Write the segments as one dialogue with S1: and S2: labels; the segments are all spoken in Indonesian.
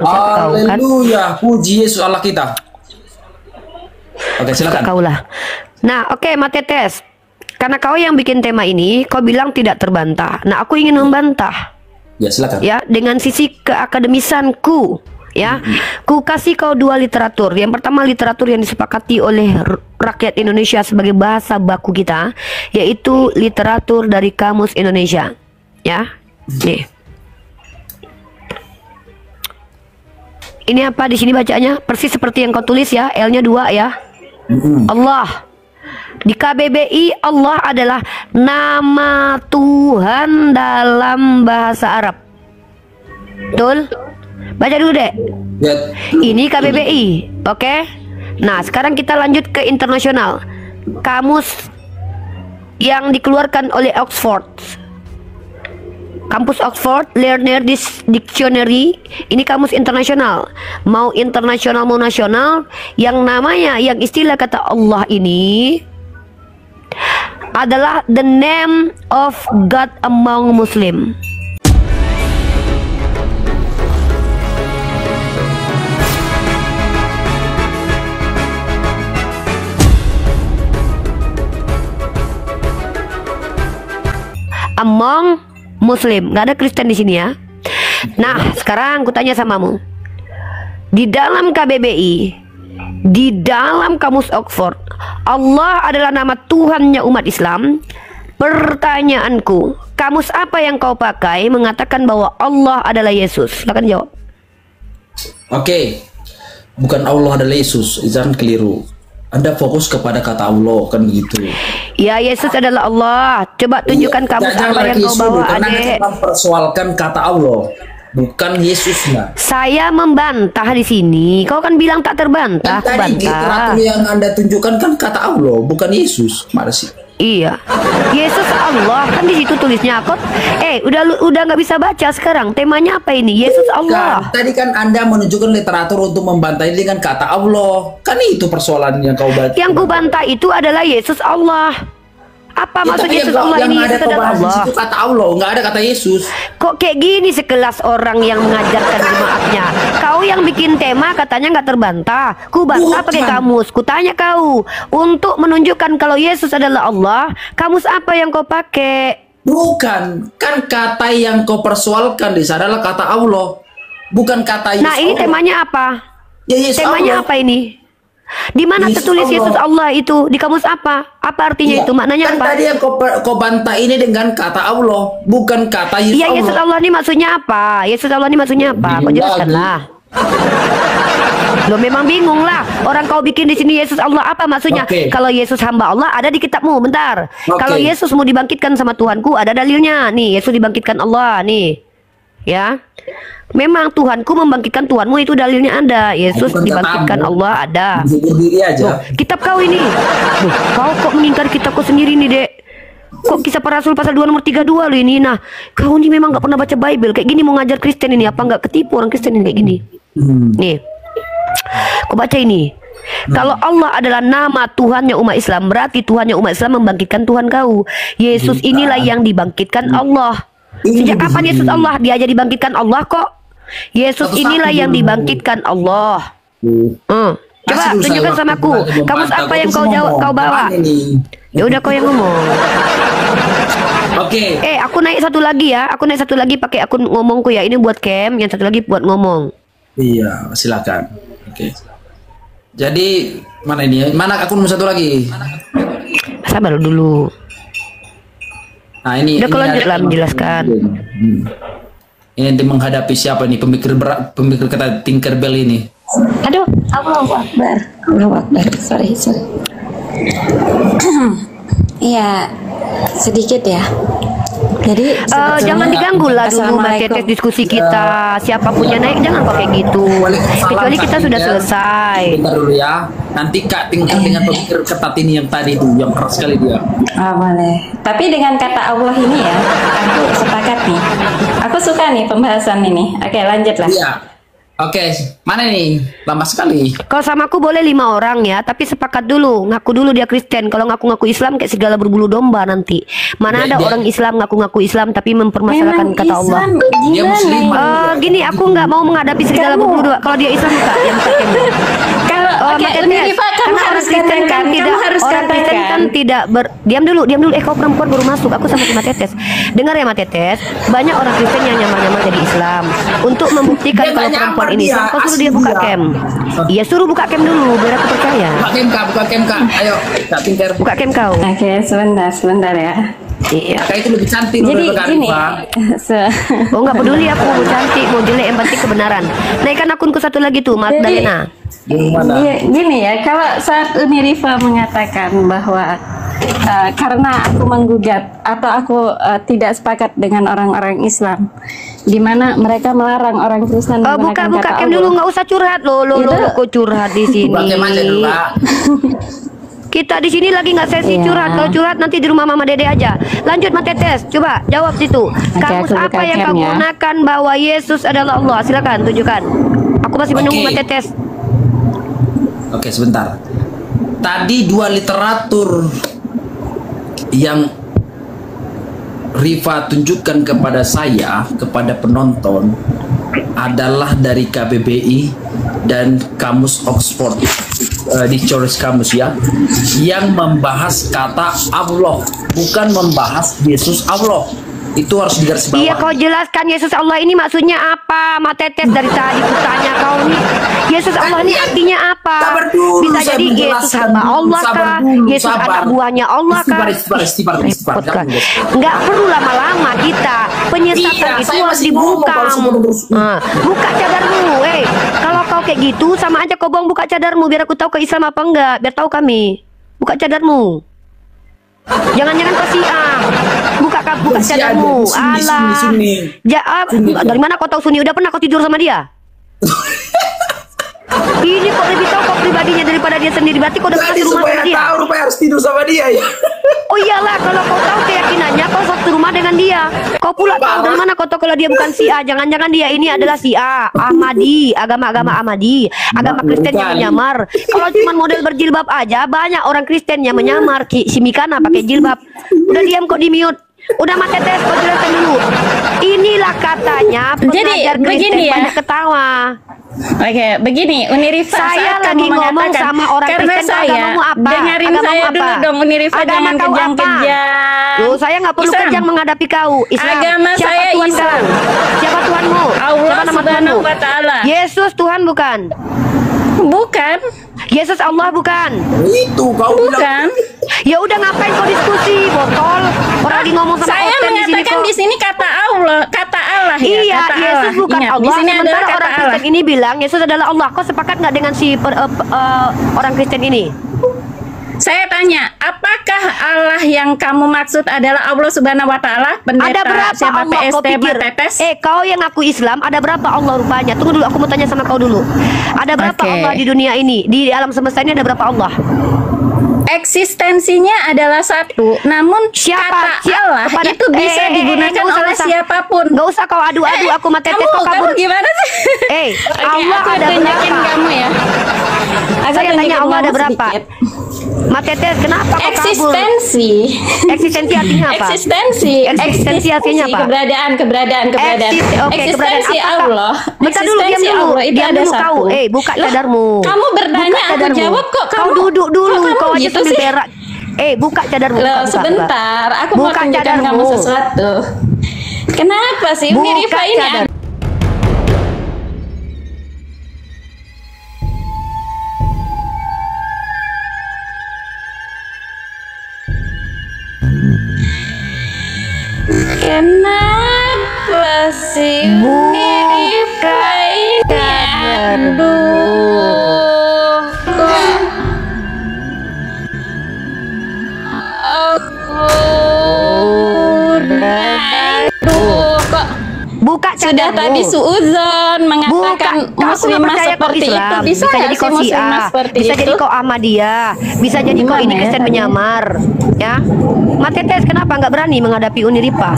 S1: kau kan?
S2: Haleluya, puji Yesus Allah kita. Oke, silakan.
S1: Kau lah. Nah, oke, Matetes. Karena kau yang bikin tema ini, kau bilang tidak terbantah. Nah, aku ingin membantah.
S2: Ya, silakan.
S1: Ya, dengan sisi keakademisanku. Ya, ku kasih kau dua literatur. Yang pertama literatur yang disepakati oleh rakyat Indonesia sebagai bahasa baku kita, yaitu literatur dari Kamus Indonesia. Ya, nih. Ini apa di sini bacanya? Persis seperti yang kau tulis ya, L-nya 2 ya. Allah. Di KBBI Allah adalah nama Tuhan dalam bahasa Arab. Betul? Baca dulu deh.
S2: Ya.
S1: Ini KBBI, oke? Nah, sekarang kita lanjut ke internasional. Kamus yang dikeluarkan oleh Oxford. Kampus Oxford Learner Dictionary, ini kamus internasional. Mau internasional mau nasional, yang namanya, yang istilah kata Allah ini adalah the name of God among Muslim. Among Muslim, nggak ada Kristen di sini ya. Nah, sekarang aku tanya samamu. Di dalam KBBI, di dalam kamus Oxford, Allah adalah nama Tuhannya umat Islam. Pertanyaanku, kamus apa yang kau pakai mengatakan bahwa Allah adalah Yesus? Silakan jawab.
S2: Oke. Bukan Allah adalah Yesus, jangan keliru. Anda fokus kepada kata Allah, kan begitu.
S1: Ya, Yesus adalah Allah. Coba tunjukkan kamus apa yang kau bawa, adek.
S2: Persoalkan kata Allah, bukan Yesusnya.
S1: Saya membantah di sini. Kau kan bilang tak terbantah.
S2: Kan tadi literatur yang Anda tunjukkan kan kata Allah, bukan Yesus. Mana sih?
S1: Iya, Yesus Allah kan di situ tulisnya. Kok udah nggak bisa baca sekarang. Temanya apa ini? Yesus Allah.
S2: Tadi kan Anda menunjukkan literatur untuk membantah ini dengan kata Allah. Kan itu persoalan yang kau baca.
S1: Yang ku bantah itu adalah Yesus Allah. Apa maksud Yesus Allah ini? Yesus adalah Allah.
S2: Itu kata Allah, nggak ada kata Yesus.
S1: Kok kayak gini sekelas orang yang mengajarkan jemaatnya? Kau yang bikin tema katanya nggak terbantah. Ku bantah pakai kamus. Ku tanya kau untuk menunjukkan kalau Yesus adalah Allah. Kamus apa yang kau pakai?
S2: Bukan, kan kata yang kau persoalkan di sana adalah kata Allah, bukan kata Yesus.
S1: Nah, ini
S2: Allah.
S1: temanya apa?
S2: Ya, Yesus
S1: temanya
S2: Allah.
S1: apa ini? Di mana tertulis Yesus Allah itu? Di kamus apa? Apa artinya itu? Maknanya
S2: kan
S1: apa?
S2: Tadi yang kau bantah ini dengan kata Allah, bukan kata Yesus
S1: Iya,
S2: Allah.
S1: Yesus Allah ini maksudnya apa? Yesus Allah ini maksudnya apa? Kau jelaskanlah. Lo memang bingung lah. Orang kau bikin di sini Yesus Allah apa maksudnya? Kalau Yesus hamba Allah ada di kitabmu. Bentar. Kalau Yesus mau dibangkitkan sama Tuhanku ada dalilnya. Nih, Yesus dibangkitkan Allah nih. Ya. Memang Tuhanku membangkitkan Tuhanmu itu dalilnya ada. Yesus dibangkitkan Allah ada.
S2: Berdiri aja.
S1: Kitab kau ini. Kau kok mengingkari kitab kau sendiri nih, Dek? Kok Kisah Para Rasul pasal 2 nomor 32 lo ini? Nah, kau ini memang gak pernah baca Bible. Kayak gini mau ngajar Kristen ini. Apa gak ketipu orang Kristen ini kayak gini? Nih. Kau baca ini. Kalau Allah adalah nama Tuhannya umat Islam, berarti Tuhannya umat Islam membangkitkan Tuhan kau. Yesus inilah yang dibangkitkan Allah. Sejak kapan Yesus Allah? Dia aja dibangkitkan Allah kok. Yesus inilah yang dibangkitkan Allah. Coba tunjukkan sama aku. Kamu apa yang kau bawa? Ya udah kau yang ngomong.
S2: Oke.
S1: Aku naik satu lagi ya. Aku naik satu lagi pakai akun ngomongku ya. Ini buat cam, yang satu lagi buat ngomong.
S2: Iya, silakan. Oke. Jadi mana ini? Mana akun satu lagi?
S1: Sabar dulu.
S2: Nah ini.
S1: Udah kau lanjutlah menjelaskan.
S2: Ini menghadapi siapa nih pemikir kata Tinkerbell ini?
S3: Aduh, Allahu Akbar. Allahu Akbar. Sorry. Iya, sedikit ya. Jadi
S1: jangan diganggu lah dulu Mbak Tetes diskusi kita. Siapa punya naik jangan kok kayak gitu. Kecuali kita sudah selesai.
S2: Bentar dulu ya. Nanti Kak tinggal dengan pemikir ketat ini yang tadi itu yang keras sekali dia.
S3: Boleh. Tapi dengan kata Allah ini ya, aku sepakat nih. Aku suka nih pembahasan ini. Oke, lanjutlah.
S2: Iya. Oke, mana nih? Lama sekali.
S1: Kalau sama aku boleh 5 orang ya, tapi sepakat dulu, ngaku dulu dia Kristen. Kalau ngaku-ngaku Islam kayak segala berbulu domba nanti. Mana ada orang Islam ngaku-ngaku Islam tapi mempermasalahkan kata Allah.
S2: Dia muslim.
S1: Gini, aku nggak mau menghadapi segala berbulu domba. Kalau dia Islam buka, yang buka
S3: Kalau
S1: karena orang Kristen kan tidak, orang Kristen kan tidak diam dulu. Kau perempuan baru masuk, aku sama Mama Tetes. Dengar ya Mama Tetes, banyak orang Kristen yang nyamar-nyamar jadi Islam untuk membuktikan
S2: Dia
S1: kalau
S2: nggak
S1: perempuan
S2: nyamar
S1: ini
S2: dia,
S1: Islam. Kau suruh
S2: asli
S1: dia buka
S2: dia.
S1: cam. Iya, suruh buka cam dulu biar aku percaya.
S2: Buka cam Kak. Ayo, Kak Tinker.
S1: Buka cam kau.
S3: Oke, sebentar ya.
S1: Iya.
S2: Kak itu lebih cantik
S3: Jadi
S2: daripada Kak
S3: gini,
S2: Rifa.
S1: Oh nggak peduli aku mau cantik mau jelek yang penting kebenaran. Naikkan akunku satu lagi tuh Mas
S3: Jadi-
S1: Dalena.
S2: Gimana?
S3: Gini ya, kalau saat Uni Rifa mengatakan bahwa karena aku menggugat atau aku tidak sepakat dengan orang-orang Islam, di mana mereka melarang orang Kristen menggunakan
S1: Buka
S3: kata
S1: cam
S3: Allah.
S1: dulu, nggak usah curhat lo
S3: Itu-
S1: kok curhat di sini.
S2: Buka cam aja dulu, Kak.
S1: Kita di sini lagi nggak sesi
S3: Iya.
S1: curhat. Kalau curhat nanti di rumah Mama Dede aja. Lanjut Mas Tetes, coba jawab situ. Kamus
S3: aku buka
S1: apa yang
S3: cam
S1: kau
S3: ya.
S1: gunakan bahwa Yesus adalah Allah? Silakan tunjukkan. Aku masih menunggu
S2: Oke.
S1: Mas Tetes.
S2: Oke, sebentar. Tadi 2 literatur yang Rifa tunjukkan kepada saya, kepada penonton, adalah dari KBBI dan Kamus Oxford Dictionary Kamus ya, yang membahas kata Allah, bukan membahas Yesus Allah. Itu harus digarisbawahi.
S1: Iya, kau jelaskan Yesus Allah ini maksudnya apa? Mak Tetes dari tadi kutanya kau nih. Yesus Allah ini artinya apa?
S2: Sabar dulu,
S1: Bisa
S2: saya
S1: jadi Yesus
S2: menjelaskan
S1: hamba
S2: dulu.
S1: Allah
S2: Sabar
S1: kah?
S2: dulu,
S1: Yesus
S2: sabar.
S1: anak buahnya Allah kah?
S2: Istighfar.
S1: Repot kan?
S2: Jangan.
S1: Nggak perlu lama-lama kita. Penyesatan
S2: Iya,
S1: itu
S2: saya
S1: harus
S2: masih ngomong,
S1: dibuka.
S2: kalau sebelum terus.
S1: Buka cadarmu, kalau kau kayak gitu sama aja kau bohong. Buka cadarmu biar aku tahu ke Islam apa enggak. Biar tahu kami. Buka cadarmu. Jangan-jangan kau Syiah. Buka
S2: Syiah,
S1: cadarmu.
S2: Sunni,
S1: Alah.
S2: Sunni.
S1: Dari mana kau tahu Sunni? Udah pernah kau tidur sama dia? Ini kok lebih tahu kau pribadinya daripada dia sendiri. Berarti kau udah pernah
S2: Jadi
S1: di rumah
S2: supaya
S1: sama dia.
S2: tahu, rupanya harus tidur sama dia ya.
S1: Oh iyalah, kalau kau tahu keyakinannya kau satu rumah dengan dia. Kau pula tahu dari mana kau tahu kalau dia bukan Syiah. Jangan-jangan dia ini adalah Syiah, Ahmadi, agama-agama Ahmadi, agama Kristen yang menyamar. Kalau cuma model berjilbab aja, banyak orang Kristen yang menyamar. Si Mikana pakai jilbab. Udah diam kok, di mute. Udah Mas Tetes, kau jelaskan dulu. Inilah katanya pengajar Kristen
S3: begini ya.
S1: banyak ketawa.
S3: Oke, begini Uni Rifa,
S1: Saya
S3: saat
S1: lagi
S3: kamu
S1: ngomong
S3: mengatakan,
S1: sama orang
S3: karena
S1: Kristen, kau
S3: saya
S1: agamamu apa?
S3: dengerin
S1: Agamamu
S3: saya
S1: apa?
S3: dulu dong Uni Rifa,
S1: Agama
S3: jangan
S1: kau apa?
S3: kejang-kejang.
S1: Loh, saya nggak perlu
S3: Islam.
S1: kejang menghadapi kau. Islam.
S3: Agama
S1: Siapa
S3: saya
S1: Tuhan
S3: Islam.
S1: kau? Siapa Tuhanmu?
S3: Allah
S1: Siapa nama
S3: Subhanahu
S1: Tuhanmu?
S3: wa Ta'ala.
S1: Yesus Tuhan bukan?
S3: Bukan,
S1: Yesus Allah bukan?
S2: Itu kau bilang.
S3: bukan.
S1: Ya udah ngapain kau diskusi, botol? Orang lagi ngomong sama
S3: Saya
S1: Oten
S3: mengatakan
S1: kok.
S3: di sini kata Allah, kata Allah ya.
S1: Iya,
S3: kata
S1: Yesus
S3: Allah.
S1: bukan
S3: Ingat,
S1: Allah.
S3: Di sini adalah
S1: Sementara
S3: kata
S1: orang
S3: Allah.
S1: Kristen ini bilang Yesus adalah Allah. Kau sepakat nggak dengan si orang Kristen ini?
S3: Saya tanya, apakah Allah yang kamu maksud adalah Allah Subhanahu wa Ta'ala? Pendeta
S1: Ada berapa
S3: siapa
S1: Allah kau
S3: PST
S1: pikir?
S3: Tetes?
S1: Kau yang ngaku Islam, ada berapa Allah rupanya? Tunggu dulu, aku mau tanya sama kau dulu. Ada berapa
S3: Oke.
S1: Allah di dunia ini? Di alam semesta ini ada berapa Allah?
S3: Eksistensinya adalah satu, namun kata Allah
S1: kepada-
S3: itu bisa digunakan
S1: nggak usah,
S3: oleh
S1: nggak usah.
S3: siapapun.
S1: Nggak usah kau adu-adu, aku mah Tetes kau kabur.
S3: Kamu gimana sih? Oke,
S1: Allah
S3: aku
S1: ada
S3: tunjukin
S1: berapa?
S3: kamu ya. Aku
S1: Saya tanya
S3: tunjukin
S1: Allah ada
S3: kamu
S1: berapa?
S3: sedikit.
S1: Mak Tetes, kenapa kau kabur?
S3: Eksistensi.
S1: Eksistensi artinya apa? Eksistensi artinya apa?
S3: Keberadaan. Eksistensi
S1: Apakah-
S3: Allah.
S1: Bentar dulu, diam
S3: Eksistensi
S1: dulu.
S3: Allah itu
S1: Diam
S3: ada
S1: dulu
S3: satu.
S1: kau. Buka
S3: Loh,
S1: cadarmu.
S3: Kamu bertanya,
S1: Buka
S3: aku
S1: cadarmu.
S3: jawab kok.
S1: Kau
S3: Kamu
S1: duduk dulu.
S3: kok kamu
S1: Kau aja
S3: gitu
S1: sambil
S3: sih?
S1: berak. Buka cadarmu.
S3: Loh,
S1: Buka.
S3: sebentar, aku mau
S1: Buka
S3: tunjukkan
S1: cadarmu.
S3: kamu sesuatu. Kenapa sih Uni
S1: Buka
S3: Rifa ini
S1: cadar.
S3: Kenapa sih Uni Rifa ini? Aduh, kok aku aduh, kok
S1: Buka cadarmu.
S3: sudah tadi suudzon mengatakan
S1: Bukan, aku
S3: muslimah
S1: nggak percaya kau
S3: seperti itu.
S1: Islam.
S3: Bisa
S1: jadi
S3: nggak
S1: kau
S3: sih muslimah
S1: Syiah,
S3: seperti
S1: bisa
S3: itu?
S1: jadi kau Ahmadiyah, bisa jadi kau
S3: Gimana
S1: ini
S3: ya
S1: Kristen
S3: tadi?
S1: menyamar, ya. Matetes kenapa nggak berani menghadapi Uniripa?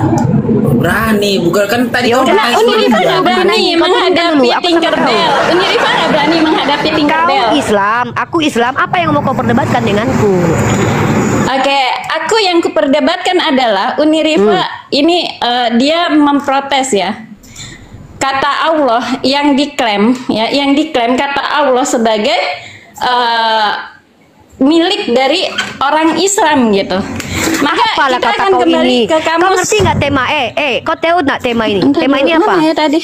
S2: Berani, bukan kan tadi
S1: Ya
S2: kau
S1: udah,
S2: bilang
S3: Unirifa
S2: Islam.
S3: nggak berani
S1: Kau tunggu
S3: menghadapi
S1: dulu, aku sama
S3: Tinkerbell.
S1: kau.
S3: Unirifa nggak berani menghadapi Tinkerbell.
S1: Kau Islam, aku Islam. Apa yang mau kau perdebatkan denganku?
S3: Oke, aku yang kuperdebatkan adalah Unirifa ini dia memprotes ya. Kata Allah yang diklaim ya, yang diklaim kata Allah sebagai milik dari orang Islam gitu. Maka
S1: Apalah
S3: kita
S1: kata
S3: akan
S1: kau
S3: kembali
S1: ini?
S3: ke
S1: Kau
S3: kamus.
S1: ngerti nggak tema? Kau tahu nggak tema ini?
S3: Bentar
S1: Tema
S3: dulu,
S1: ini apa?
S3: mana ya tadi?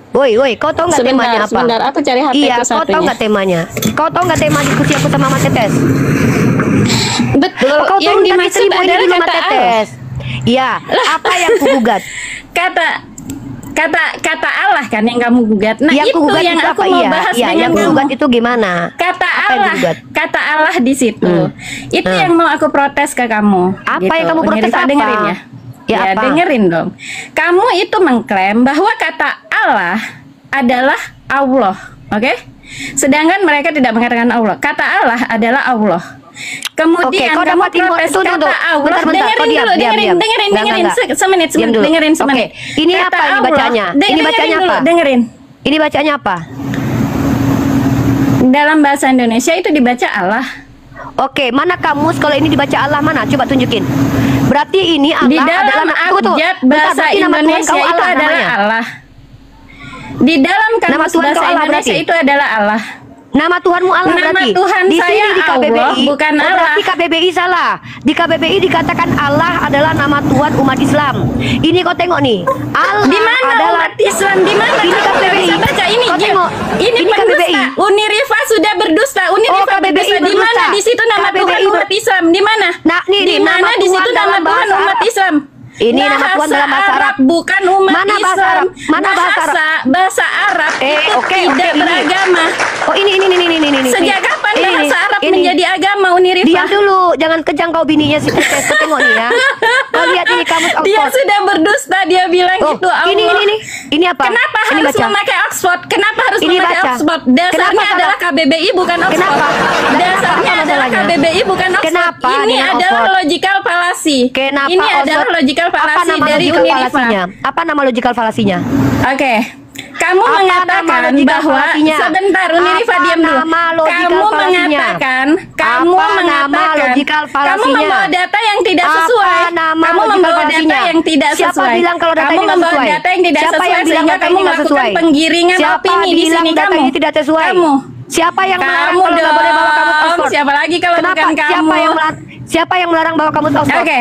S1: Woi, kau tahu nggak
S3: Sebentar,
S1: temanya apa?
S3: sebentar, aku cari HP
S1: Iya,
S3: ku
S1: kau tahu
S3: satunya.
S1: nggak temanya? Kau tahu nggak tema diskusi aku sama Mas Tetes?
S3: Betul.
S1: Kau
S3: yang
S1: turun kaki
S3: dimaksud
S1: seribu ini
S3: adalah
S1: dulu Mas
S3: kata Allah.
S1: Tetes. Iya, apa yang kugugat?
S3: Kata Allah kan yang kamu gugat. Nah,
S1: Yang
S3: itu
S1: kugugat
S3: yang
S1: itu
S3: aku
S1: apa?
S3: mau
S1: Iya,
S3: bahas
S1: iya,
S3: dengan
S1: yang
S3: kamu.
S1: kugugat itu gimana?
S3: Kata
S1: Apa yang
S3: Allah,
S1: digugat?
S3: kata Allah di situ. Itu yang mau aku protes ke kamu.
S1: Apa yang kamu protes
S3: Unirifa,
S1: apa?
S3: dengerin ya.
S1: Ya, apa?
S3: Dengerin dong. Kamu itu mengklaim bahwa kata Allah adalah Allah, oke? Sedangkan mereka tidak mengatakan Allah. Kata Allah adalah Allah. Kemudian
S1: kau
S3: kamu
S1: dapat info
S3: protes
S1: itu
S3: kata
S1: untuk
S3: Allah.
S1: bentar,
S3: Dengerin
S1: kau diam,
S3: dulu,
S1: diam.
S3: dengerin.
S1: Enggak.
S3: Semenit,
S1: Diam dulu.
S3: dengerin
S1: Oke.
S3: semenit.
S1: Ini
S3: Kata
S1: apa ini
S3: Allah,
S1: bacanya? Ini
S3: dengerin
S1: bacanya
S3: dulu,
S1: apa?
S3: Dengerin.
S1: Ini bacanya apa?
S3: Dalam bahasa Indonesia itu dibaca Allah.
S1: Oke, mana kamus kalau ini dibaca Allah mana? Coba tunjukin. Berarti ini Allah
S3: Di dalam
S1: adalah tunggu.
S3: abjad
S1: Bentar,
S3: bahasa
S1: berarti nama Tuhan
S3: Indonesia
S1: kau
S3: itu
S1: Allah
S3: adalah
S1: namanya.
S3: Allah. Di dalam
S1: Nama
S3: kamus
S1: Tuhan
S3: bahasa
S1: kau Allah
S3: Indonesia
S1: berarti?
S3: itu adalah Allah.
S1: Nama Tuhanmu Allah
S3: Nama
S1: berarti.
S3: Tuhan
S1: di
S3: saya
S1: sini di KBBI
S3: Allah, bukan Allah.
S1: Berarti KBBI salah. Di KBBI dikatakan Allah adalah nama Tuhan umat Islam. Ini kau tengok nih. Allah
S3: Di mana
S1: adalah
S3: umat Islam? Di mana?
S1: Ini
S3: Kamu nggak
S1: KBBI.
S3: bisa baca ini.
S1: Kau
S3: Gil.
S1: tengok.
S3: Ini
S1: Ini
S3: pendusta.
S1: KBBI.
S3: Unirifa sudah berdusta. Unirifa
S1: KBBI
S3: berdusta. Di mana?
S1: berdusta.
S3: Di situ nama
S1: KBBI
S3: Tuhan umat Islam. Di mana?
S1: Nah, nih,
S3: di
S1: nama
S3: mana? Di
S1: Tuhan
S3: situ nama
S1: dalam
S3: Tuhan
S1: bahasa
S3: umat
S1: Arab.
S3: Islam.
S1: Ini nama Tuhan dalam bahasa Arab.
S3: Bukan umat
S1: Mana
S3: Islam.
S1: bahasa Arab? Mana bahasa Arab?
S3: Bahasa Arab itu
S1: oke,
S3: tidak
S1: ini.
S3: beragama.
S1: Oh, ini.
S3: Sejak kapan
S1: Ini,
S3: bahasa Arab
S1: ini.
S3: menjadi agama, Unirifa?
S1: Diam dulu, jangan kejang kau bininya si Tetes. Kau tengok nih ya. Kau lihat ini kamus
S3: Dia
S1: Oxford.
S3: sudah berdusta, dia bilang
S1: Oh,
S3: itu Allah.
S1: ini. Ini apa?
S3: Kenapa
S1: Ini
S3: harus
S1: baca.
S3: memakai Oxford? Kenapa harus
S1: Ini
S3: memakai
S1: baca.
S3: Oxford?
S1: Kenapa
S3: Dasarnya
S1: salah?
S3: adalah KBBI bukan Oxford.
S1: Kenapa?
S3: Dasarnya
S1: Apa
S3: adalah
S1: masalahnya?
S3: KBBI bukan Oxford.
S1: Kenapa
S3: Ini
S1: dengan
S3: adalah
S1: Oxford?
S3: logical fallacy.
S1: Kenapa
S3: Ini adalah
S1: Oxford?
S3: logical
S1: Apa
S3: fallacy
S1: nama
S3: dari
S1: logical
S3: Unirifa.
S1: fallacy-nya? Apa nama logical fallacy-nya?
S3: Oke. Kamu
S1: Apa
S3: mengatakan
S1: nama logical
S3: bahwa
S1: fallacy-nya?
S3: sebentar Unirifa
S1: Apa
S3: diam dulu.
S1: nama logical
S3: Kamu
S1: fallacy-nya?
S3: mengatakan
S1: Apa nama logical
S3: kamu
S1: fallacy-nya?
S3: membawa data yang tidak sesuai.
S1: Apa nama
S3: Kamu
S1: logical
S3: membawa
S1: fallacy-nya?
S3: data yang tidak sesuai.
S1: Siapa bilang kalau data
S3: kamu
S1: ini nggak
S3: membawa
S1: sesuai?
S3: data yang tidak
S1: Siapa
S3: sesuai
S1: yang bilang
S3: sehingga
S1: data
S3: kamu
S1: ini nggak
S3: melakukan
S1: sesuai?
S3: penggiringan
S1: Siapa
S3: opini di
S1: bilang
S3: sini
S1: data
S3: kamu.
S1: ini tidak sesuai?
S3: Kamu.
S1: Siapa yang melarang
S3: Kamu
S1: kalau nggak boleh bawa kamus
S3: dong.
S1: Oxford?
S3: Siapa lagi kalau
S1: Kenapa?
S3: bukan kamu?
S1: Siapa yang melarang bawa kamus Oxford?
S3: Oke.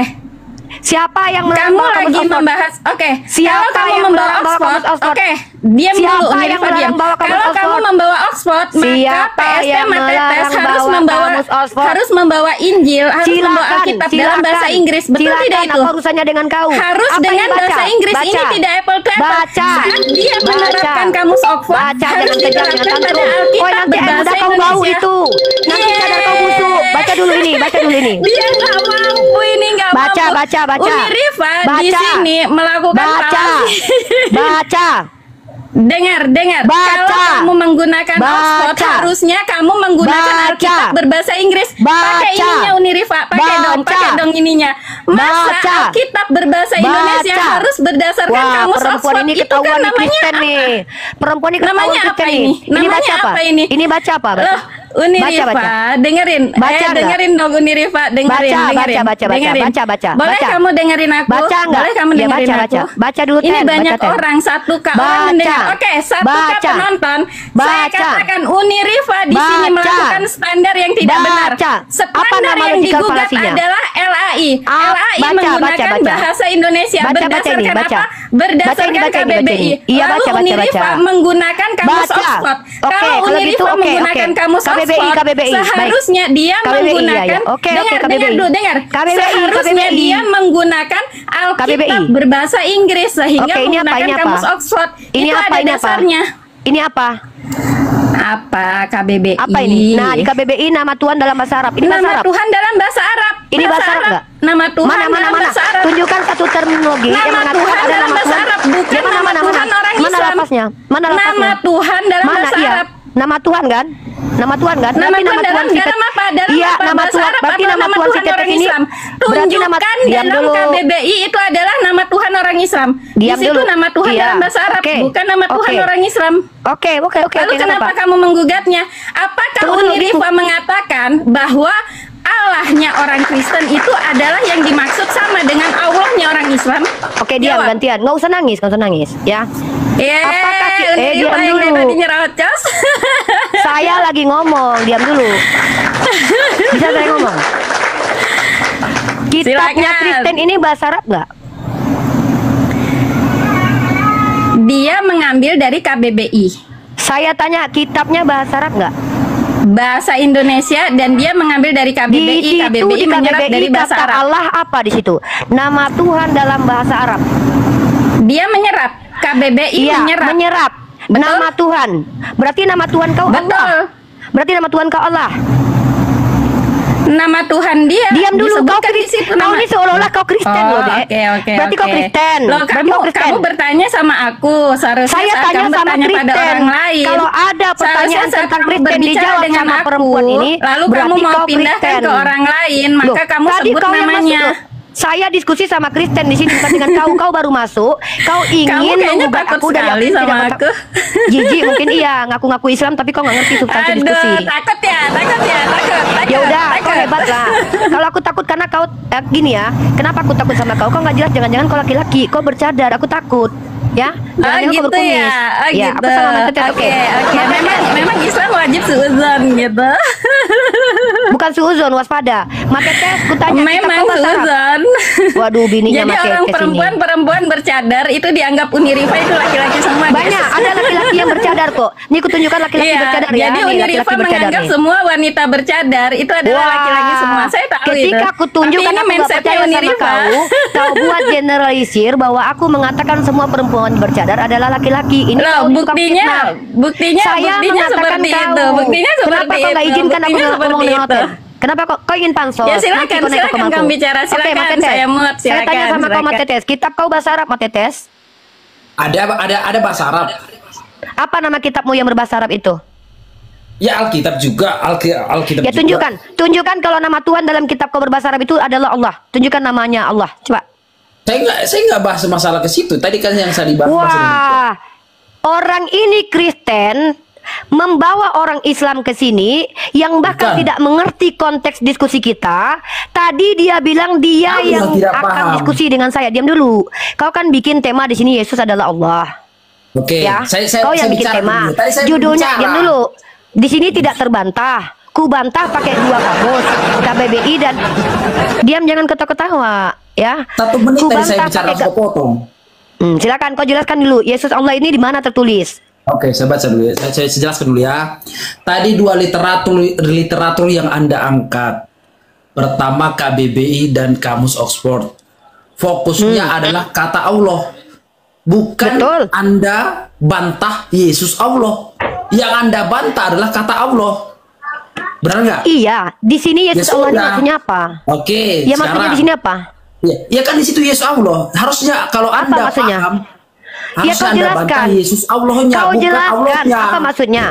S1: Siapa yang melarang
S3: Kamu
S1: bawa kamus
S3: lagi
S1: Oxford?
S3: membahas, oke.
S1: Siapa
S3: Kalau kamu
S1: yang
S3: membawa
S1: melarang bawa
S3: Oxford,
S1: kamus Oxford?
S3: oke. Diam
S1: Siapa
S3: dulu,
S1: yang
S3: Unirifa
S1: melarang
S3: diam.
S1: bawa kamus
S3: Kalau kamu
S1: Oxford?
S3: membawa Oxford, maka
S1: Siapa
S3: PST
S1: yang
S3: Matetes
S1: melarang
S3: harus
S1: bawa
S3: membawa
S1: kamus Oxford?
S3: harus membawa Injil, harus membawa Alkitab dalam bahasa Inggris. Betul
S1: silakan,
S3: tidak itu?
S1: apa urusannya dengan kau?
S3: Harus
S1: Apa
S3: dengan
S1: ini baca?
S3: bahasa Inggris. Ini
S1: Baca.
S3: tidak apple to apple.
S1: Baca.
S3: Saat dia
S1: Baca.
S3: menerapkan kamus Oxford,
S1: Baca,
S3: harus
S1: jangan kejam,
S3: diterapkan
S1: jangan
S3: pada
S1: tantrum.
S3: Alkitab
S1: Oh, nanti
S3: berbahasa
S1: udah kau bau
S3: Indonesia.
S1: itu. Nanti cadar kau busuk. Baca dulu ini.
S3: Dia nggak mampu ini, nggak
S1: Baca,
S3: mampu.
S1: baca, baca.
S3: Unirifa di
S1: Baca.
S3: sini melakukan
S1: Baca.
S3: fallacy.
S1: Baca.
S3: Dengar.
S1: Baca.
S3: Kalau kamu menggunakan
S1: Baca.
S3: Oxford, harusnya kamu menggunakan
S1: Baca.
S3: Alkitab berbahasa Inggris.
S1: Baca.
S3: Pakai ininya Unirifa, pakai dong ininya. Masa
S1: Baca.
S3: Alkitab berbahasa Indonesia
S1: Baca.
S3: harus berdasarkan
S1: Wah,
S3: kamus
S1: perempuan
S3: Oxford.
S1: ini
S3: Itu
S1: ketahuan
S3: kan
S1: nih
S3: namanya
S1: Kristen nih. Perempuan ini ketahuan
S3: Namanya
S1: Kristen
S3: apa
S1: nih.
S3: ini?
S1: Ini baca
S3: Namanya
S1: apa?
S3: apa ini?
S1: Ini baca apa?
S3: Loh, Unirifa,
S1: Baca.
S3: dengerin.
S1: Baca nggak?
S3: Dengerin dong Unirifa, dengerin.
S1: Baca.
S3: Boleh
S1: Baca.
S3: kamu dengerin aku?
S1: Baca nggak?
S3: Boleh kamu
S1: Ya,
S3: dengerin
S1: baca.
S3: aku?
S1: Baca dulu,
S3: Ini
S1: Ten.
S3: banyak
S1: Baca, Ten.
S3: orang, 1K orang
S1: Baca.
S3: mendengar. Oke, 1K
S1: Baca.
S3: penonton. Saya
S1: Baca.
S3: katakan Unirifa di sini
S1: Baca.
S3: melakukan standar yang tidak
S1: Baca.
S3: benar.
S1: Apa
S3: Standar
S1: nama
S3: yang
S1: logical
S3: digugat
S1: fallacy-nya?
S3: adalah LAI. LAI
S1: Baca,
S3: menggunakan
S1: baca.
S3: bahasa Indonesia
S1: Baca ini,
S3: berdasarkan
S1: baca.
S3: apa? Berdasarkan
S1: Baca ini.
S3: KBBI.
S1: Iya,
S3: Lalu
S1: baca.
S3: Unirifa menggunakan kamus
S1: Baca.
S3: Oxford.
S1: Oke,
S3: Kalau
S1: kalau
S3: Unirifa
S1: gitu, oke,
S3: menggunakan
S1: oke.
S3: kamus
S1: KBBI,
S3: Oxford,
S1: KBBI, baik.
S3: seharusnya dia
S1: KBBI,
S3: menggunakan
S1: iya. Oke,
S3: dengar
S1: KBBI.
S3: dulu, dengar.
S1: KBBI,
S3: Seharusnya
S1: KBBI.
S3: dia menggunakan Alkitab
S1: KBBI.
S3: berbahasa Inggris sehingga
S1: Oke, ini apa?
S3: menggunakan
S1: Ini apa?
S3: kamus Oxford.
S1: Ini
S3: Itu
S1: apa?
S3: ada
S1: Ini apa?
S3: dasarnya.
S1: Ini apa?
S3: Apa KBBI?
S1: Apa ini? Nah, di KBBI nama Tuhan dalam bahasa Arab. Ini bahasa
S3: Nama
S1: Arab.
S3: Tuhan dalam bahasa Arab.
S1: Ini bahasa Arab nggak?
S3: Nama Tuhan
S1: Mana
S3: dalam bahasa Arab.
S1: Tunjukkan satu terminologi yang
S3: Nama
S1: mengatakan
S3: Tuhan
S1: ada
S3: dalam
S1: nama
S3: bahasa
S1: Tuhan.
S3: Arab, bukan
S1: Mana,
S3: nama
S1: mana,
S3: Tuhan
S1: mana?
S3: orang
S1: Mana
S3: Islam.
S1: lapasnya? Mana lapasnya?
S3: Nama Tuhan dalam
S1: Mana?
S3: bahasa
S1: Iya.
S3: Arab.
S1: Nama Tuhan kan? Nama Tuhan kan?
S3: Nama
S1: Berarti
S3: Tuhan dalam
S1: si
S3: dalam apa? Dalam
S1: Iya,
S3: apa?
S1: nama
S3: Bahasa
S1: Tuhan.
S3: Arab
S1: Berarti
S3: apa
S1: nama Tuhan si Tetes
S3: orang
S1: ini
S3: Islam?
S1: berarti nama
S3: Tunjukkan
S1: diam
S3: dalam
S1: dulu.
S3: KBBI itu adalah nama Tuhan orang Islam.
S1: Diam
S3: Di situ
S1: dulu.
S3: nama Tuhan
S1: Iya.
S3: dalam bahasa Arab,
S1: Oke.
S3: bukan nama Tuhan
S1: Oke.
S3: orang Islam.
S1: Oke.
S3: Lalu kenapa kamu menggugatnya? Apakah
S1: Tunggu dulu,
S3: Unirifa mengatakan bahwa Allahnya orang Kristen itu adalah yang dimaksud sama dengan Allahnya orang Islam?
S1: Oke, diam
S3: Jawab.
S1: gantian. Nggak usah nangis, ya. Apakah diam
S3: yang
S1: dulu.
S3: tadi nyerocos.
S1: Saya lagi ngomong, diam dulu. Bisa saya ngomong? Kitabnya
S3: Silakan.
S1: Kristen ini bahasa Arab nggak?
S3: Dia mengambil dari KBBI,
S1: Saya tanya, kitabnya bahasa Arab nggak?
S3: bahasa Indonesia, dan dia mengambil dari
S1: Di
S3: KBBI.
S1: situ
S3: KBBI
S1: di
S3: menyerap
S1: KBBI
S3: dari bahasa
S1: kata
S3: Arab.
S1: Allah apa di situ? Nama Tuhan dalam bahasa Arab.
S3: Dia menyerap. KBBI
S1: Iya,
S3: menyerap.
S1: menyerap.
S3: Betul?
S1: Nama Tuhan. Berarti nama Tuhan kau
S3: Betul.
S1: Allah. Berarti nama Tuhan kau Allah.
S3: Nama Tuhan dia.
S1: Diam dulu, kau
S3: disebutkan di situ
S1: Kau
S3: nama-
S1: ini seolah-olah kau Kristen loh, Dek.
S3: Oke.
S1: Berarti kau Kristen.
S3: Loh,
S1: Berarti
S3: kamu,
S1: kau Kristen.
S3: kamu bertanya sama aku. Seharusnya
S1: Saya
S3: saat
S1: tanya
S3: kamu
S1: sama
S3: bertanya pada
S1: Kristen.
S3: orang lain.
S1: Kalau ada pertanyaan
S3: Seharusnya saat
S1: tentang
S3: kamu
S1: Kristen
S3: berbicara
S1: dijawab
S3: dengan
S1: sama
S3: aku,
S1: perempuan ini,
S3: lalu kamu
S1: berarti
S3: mau
S1: kau
S3: pindahkan
S1: Kristen.
S3: ke orang lain, maka
S1: Loh,
S3: kamu
S1: tadi
S3: sebut
S1: kau yang
S3: namanya.
S1: masuk, loh. Saya diskusi sama Kristen di sini bukan dengan kau. Kau baru masuk. Kau
S3: Kamu
S1: ingin
S3: kayaknya
S1: menggugat
S3: takut
S1: aku dan
S3: sekali
S1: aku
S3: sama
S1: tidak
S3: aku.
S1: Jijik mungkin iya, ngaku-ngaku Islam tapi kau nggak ngerti substansi diskusi.
S3: Aduh, takut ya.
S1: Ya udah, kau hebat lah. Kalau aku takut karena kau gini ya. Kenapa aku takut sama kau? Kau nggak jelas. Jangan-jangan kau laki-laki. Kau bercadar. Aku takut. Ya. Jangan-jangan kau
S3: gitu
S1: berkumis.
S3: ya.
S1: Ya,
S3: Gitu.
S1: aku sama Mas Tetes. Oke.
S3: Oke. Memang Islam wajib suudzon gitu.
S1: Bukan suuzon, waspada. Mas Tetes, kutanya kita
S3: Memang
S1: kau bahasa Arab.
S3: suudzon.
S1: Waduh, bininya
S3: Jadi
S1: Mas
S3: orang
S1: Tetes ini.
S3: perempuan bercadar itu dianggap Unirifa itu laki-laki semua. guys.
S1: Banyak, ada laki-laki yang bercadar kok. Nih aku tunjukkan laki-laki
S3: Iya,
S1: bercadar ya.
S3: jadi
S1: Nih,
S3: Unirifa
S1: laki-laki bercadar
S3: menganggap
S1: nih.
S3: semua wanita bercadar itu adalah
S1: Wah,
S3: laki-laki semua. Saya tahu itu.
S1: ketika aku tunjukkan
S3: Tapi ini
S1: aku gak
S3: mindsetnya
S1: percaya sama
S3: Unirifa.
S1: kau buat generalisir bahwa aku mengatakan semua perempuan bercadar adalah laki-laki. Ini
S3: Loh,
S1: kau tukang
S3: buktinya
S1: fitnah.
S3: Buktinya
S1: Saya mengatakan
S3: seperti
S1: kau.
S3: itu. Buktinya seperti
S1: Kenapa kau nggak
S3: itu.
S1: izinkan aku
S3: Buktinya
S1: ngomong
S3: seperti
S1: dengan
S3: itu.
S1: hotel? Kenapa kau ingin pansos?
S3: Ya,
S1: Nanti
S3: silakan,
S1: kau naik ke
S3: silakan
S1: komaku.
S3: kamu bicara,
S1: Oke,
S3: silakan,
S1: Mas Tetes.
S3: saya mood,
S1: Saya tanya
S3: silakan,
S1: sama kau, Mas
S3: silakan.
S1: Tetes. Kitab kau bahasa Arab, Mas Tetes?
S2: Ada bahasa Arab.
S1: Apa nama kitabmu yang berbahasa Arab itu?
S2: Ya Alkitab juga, Alkitab
S1: Ya
S2: juga.
S1: tunjukkan kalau nama Tuhan dalam kitab kau berbahasa Arab itu adalah Allah. Tunjukkan namanya Allah. Coba.
S2: Saya nggak bahas masalah ke situ. Tadi kan yang saya dibahas bahasa Indonesia.
S1: Wah, orang ini Kristen membawa orang Islam ke sini yang bahkan
S2: Bukan.
S1: tidak mengerti konteks diskusi kita. Tadi dia bilang dia
S2: Kamu
S1: yang
S2: tidak
S1: akan
S2: paham.
S1: diskusi dengan saya. Diam dulu. Kau kan bikin tema di sini Yesus adalah Allah.
S2: Oke,
S1: Ya, kau yang bikin
S2: bicara
S1: tema.
S2: dulu. Tadi saya
S1: Judulnya
S2: bicara.
S1: diam dulu. Di sini tidak terbantah. Ku bantah pakai 2 kamus, KBBI dan diam, jangan ketawa-ketawa, ya.
S2: 1 menit
S1: Ku
S2: tadi saya
S1: bantah
S2: bicara
S1: pakai
S2: kau potong.
S1: Silakan kau jelaskan dulu. Yesus Allah ini di mana tertulis?
S2: Oke, saya baca dulu ya. Saya jelaskan dulu ya. Tadi 2 literatur yang Anda angkat. Pertama KBBI dan Kamus Oxford. Fokusnya adalah kata Allah. Bukan
S1: Betul.
S2: Anda bantah Yesus Allah. Yang Anda bantah adalah kata Allah. Benar nggak?
S1: Iya, di sini Yesus
S2: Ya
S1: Allah ini
S2: sudah.
S1: maksudnya apa?
S2: Oke,
S1: Ya maksudnya di sini apa?
S2: Ya kan di situ Yesus Allah. Harusnya kalau
S1: Apa
S2: Anda
S1: maksudnya?
S2: paham,
S1: Ya,
S2: harusnya
S1: kau
S2: Anda
S1: jelaskan.
S2: bantah Yesus Allahnya,
S1: Kau
S2: bukan
S1: jelaskan
S2: Allahnya.
S1: apa maksudnya?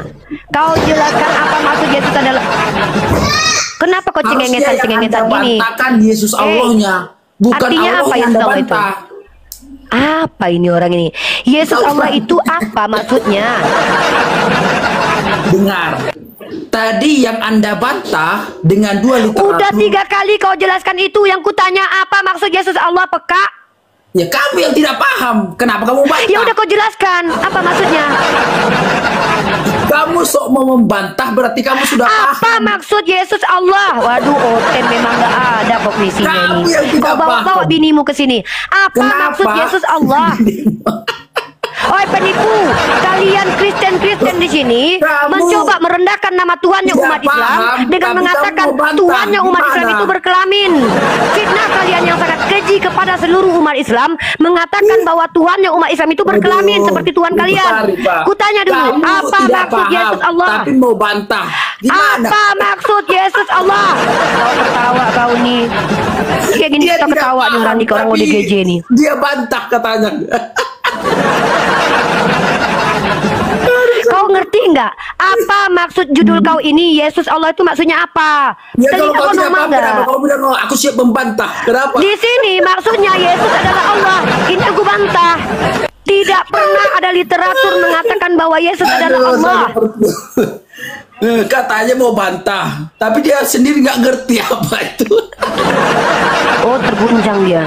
S1: Kau jelaskan apa maksud Yesus adalah. Kenapa kau cengengesan gini?
S2: Bantahkan Yesus Allahnya, bukan
S1: artinya
S2: Allah
S1: apa
S2: yang
S1: Yesus
S2: Anda
S1: Allah itu?
S2: bantah.
S1: Apa ini orang ini? Yesus Allah itu apa maksudnya?
S2: Dengar. Tadi yang Anda bantah dengan 2 literatur.
S1: Udah 3 kali kau jelaskan itu. Yang kutanya apa maksud Yesus Allah, peka?
S2: Ya kamu yang tidak paham. Kenapa kamu bantah?
S1: Ya udah kau jelaskan apa maksudnya?
S2: Kamu sok mau membantah berarti kamu sudah
S1: Apa
S2: paham.
S1: maksud Yesus Allah? Waduh, Oten memang gak ada kognisinya
S2: Kamu
S1: ini.
S2: yang tidak
S1: Kau bawa
S2: paham.
S1: binimu ke sini. Apa
S2: Kenapa?
S1: maksud Yesus Allah? Oi penipu, kalian Kristen di sini mencoba merendahkan nama Tuhannya umat Islam dengan mengatakan Tuhannya umat Islam itu berkelamin. Fitnah kalian yang sangat keji kepada seluruh umat Islam mengatakan bahwa Tuhannya umat Islam itu berkelamin seperti Tuhan kalian. Kutanya dulu, apa maksud Yesus Allah?
S2: Tapi mau bantah. Gimana?
S1: Apa maksud Yesus Allah? Kau ketawa kau nih. Kayak gini kita ketawa nih orang nih orang ODGJ nih.
S2: Dia bantah katanya.
S1: Kau ngerti nggak apa maksud judul kau ini? Yesus Allah itu maksudnya apa?
S2: Ya kalau
S1: Telinga
S2: kau
S1: kau
S2: tidak
S1: normal
S2: apa,
S1: nggak?
S2: kenapa kau bilang aku siap membantah? Kenapa?
S1: Di sini maksudnya Yesus adalah Allah. Ini aku bantah. Tidak pernah ada literatur mengatakan bahwa Yesus adalah Allah.
S2: Katanya mau bantah, tapi dia sendiri nggak ngerti apa itu.
S1: Oh, terguncang dia.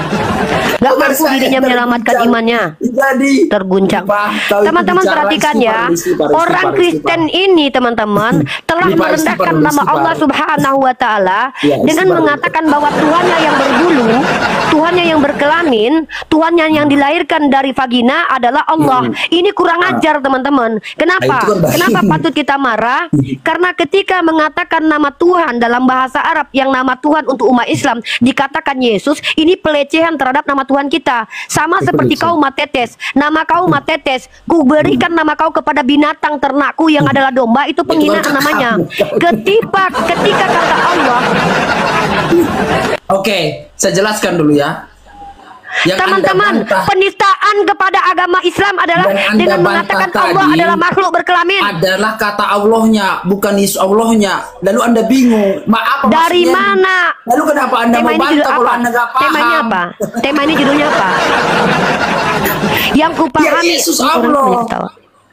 S1: Gak mampu dirinya menyelamatkan imannya.
S2: Jadi
S1: Terguncang. Teman-teman perhatikan ya, orang Kristen ini teman-teman telah merendahkan nama Allah Subhanahu wa Ta'ala dengan mengatakan bahwa Tuhannya yang berbulu, Tuhannya yang berkelamin, Tuhannya yang dilahirkan dari vagina adalah Allah. Ini kurang ajar teman-teman. Kenapa? Kenapa patut kita marah? Karena ketika mengatakan nama Tuhan dalam bahasa Arab yang nama Tuhan untuk umat Islam dikatakan Yesus, ini pelecehan terhadap nama Tuhan kita. Sama seperti kau Matetes, nama kau Matetes, ku berikan nama kau kepada binatang ternakku yang adalah domba, itu penghinaan namanya. Ketika kata Allah.
S2: Oke, saya jelaskan dulu ya.
S1: Teman-teman, penistaan kepada agama Islam adalah dengan mengatakan Allah adalah makhluk berkelamin.
S2: Adalah kata Allahnya, bukan Yesus Allahnya. Lalu Anda bingung, apa
S1: dari
S2: maksudnya?
S1: mana?
S2: Lalu kenapa Anda
S1: Tema ini
S2: membantah kalau Anda nggak paham?
S1: Temanya apa? Tema ini judulnya apa? Yang kupahami.
S2: Ya, Yesus Allah.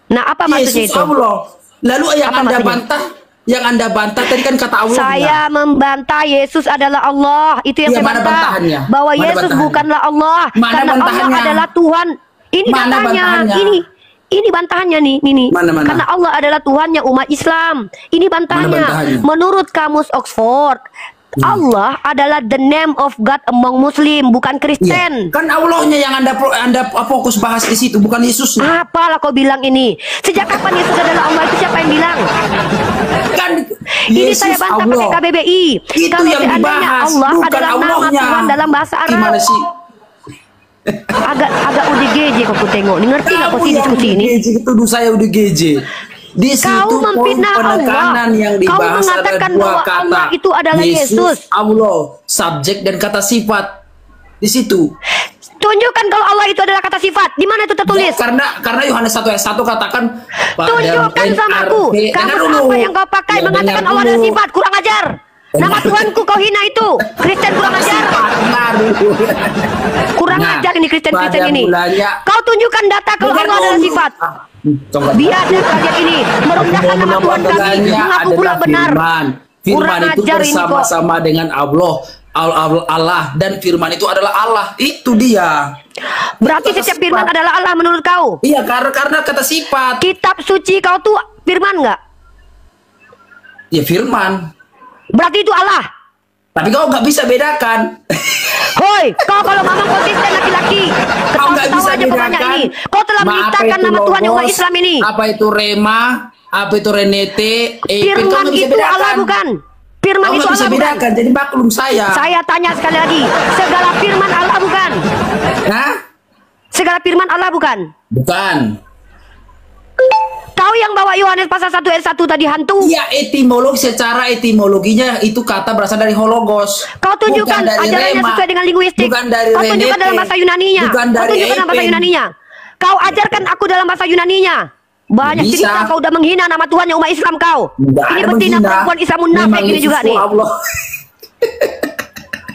S1: Nah, apa maksudnya
S2: Yesus
S1: itu?
S2: Allah. Lalu yang
S1: Apa
S2: Anda
S1: maksudnya?
S2: bantah, yang Anda bantah tadi kan kata Allah.
S1: Saya membantah Yesus adalah Allah. Itu yang
S2: Ya,
S1: saya
S2: mana
S1: bantah.
S2: bantahannya?
S1: Bahwa
S2: Mana
S1: Yesus
S2: bantahannya?
S1: bukanlah Allah.
S2: Mana
S1: Karena Allah
S2: bantahannya?
S1: adalah Tuhan. Ini
S2: Mana
S1: bantahannya.
S2: bantahannya?
S1: Ini bantahannya nih.
S2: Mana?
S1: Karena Allah adalah Tuhannya umat Islam. Ini bantahannya.
S2: bantahannya?
S1: Menurut kamus Oxford, Allah adalah the name of God among Muslim, bukan Kristen.
S2: Iya. Kan Allahnya yang Anda fokus bahas di situ, bukan Yesusnya.
S1: Apalah kau bilang ini? Sejak kapan Yesus adalah Allah? Itu siapa yang bilang?
S2: Kan
S1: Ini
S2: Yesus
S1: saya bantah pakai
S2: Allah.
S1: KBBI.
S2: Itu
S1: Kalau
S2: yang
S1: seandainya
S2: dibahas,
S1: Allah
S2: bukan
S1: adalah nama
S2: Allahnya.
S1: Tuhan dalam bahasa Arab.
S2: Gimana sih?
S1: Agak UDGJ kok ku tengok. Ini ngerti nggak kau sih diskusi ini?
S2: Itu saya udah GJ. Di situ
S1: Kau
S2: poin
S1: memfitnah
S2: penekanan
S1: Allah.
S2: yang
S1: Kau
S2: dibahas
S1: mengatakan
S2: ada dua
S1: bahwa
S2: kata.
S1: Allah itu adalah Yesus.
S2: Allah, subjek dan kata sifat. Di situ.
S1: Tunjukkan kalau Allah itu adalah kata sifat. Di mana itu tertulis?
S2: Ya, karena Yohanes 1 ayat 1 katakan
S1: Tunjukkan sama aku. Kamu apa yang kau pakai mengatakan Allah adalah sifat? Kurang ajar. Nama Tuhanku kau hina itu. Kristen kurang ajar. Kurang ajar ini Kristen ini. Kau tunjukkan data kalau Allah adalah sifat. Biar kalian ini merendahkan nama Tuhan kami, mengaku pula benar.
S2: Firman itu
S1: ajar ini kok.
S2: bersama-sama dengan Allah dan firman itu adalah Allah. Itu dia.
S1: Berarti setiap firman adalah Allah menurut kau?
S2: Iya, karena kata sifat.
S1: Kitab suci kau tuh firman nggak?
S2: Ya firman.
S1: Berarti itu Allah.
S2: Tapi kau nggak bisa bedakan.
S1: Hoi, kau kalau ngomong konsisten laki-laki,
S2: Kau nggak bisa
S1: ketawa aja pokoknya
S2: bedakan.
S1: ini. Kau telah menistakan nama Tuhan yang umat Islam ini.
S2: Apa itu Rema? Apa itu Renete?
S1: Firman itu Allah bukan? Firman
S2: Kau
S1: itu
S2: nggak bisa
S1: Allah bukan?
S2: bedakan. Jadi maklum saya.
S1: Saya tanya sekali lagi, segala firman Allah bukan?
S2: Hah?
S1: Segala firman Allah bukan?
S2: Bukan.
S1: Tahu yang bawa Yohanes pasal 1 ayat 1 tadi hantu?
S2: Ya secara etimologinya itu kata berasal dari hologos.
S1: Kau tunjukkan
S2: Bukan dari
S1: ajarannya
S2: Rema.
S1: sesuai dengan linguistik.
S2: Bukan dari
S1: Kau tunjukkan
S2: Renete.
S1: dalam bahasa Yunaninya.
S2: Bukan
S1: Kau
S2: dari
S1: tunjukkan dalam bahasa
S2: Epen.
S1: Yunaninya. Kau ajarkan aku dalam bahasa Yunaninya. Banyak
S2: Bisa.
S1: cerita kau udah menghina nama Tuhan yang umat Islam kau.
S2: Nggak
S1: Ini
S2: ada
S1: betina
S2: menghina.
S1: perempuan Islam munafik
S2: Memang
S1: ini
S2: Yesus
S1: juga nih.
S2: Allah.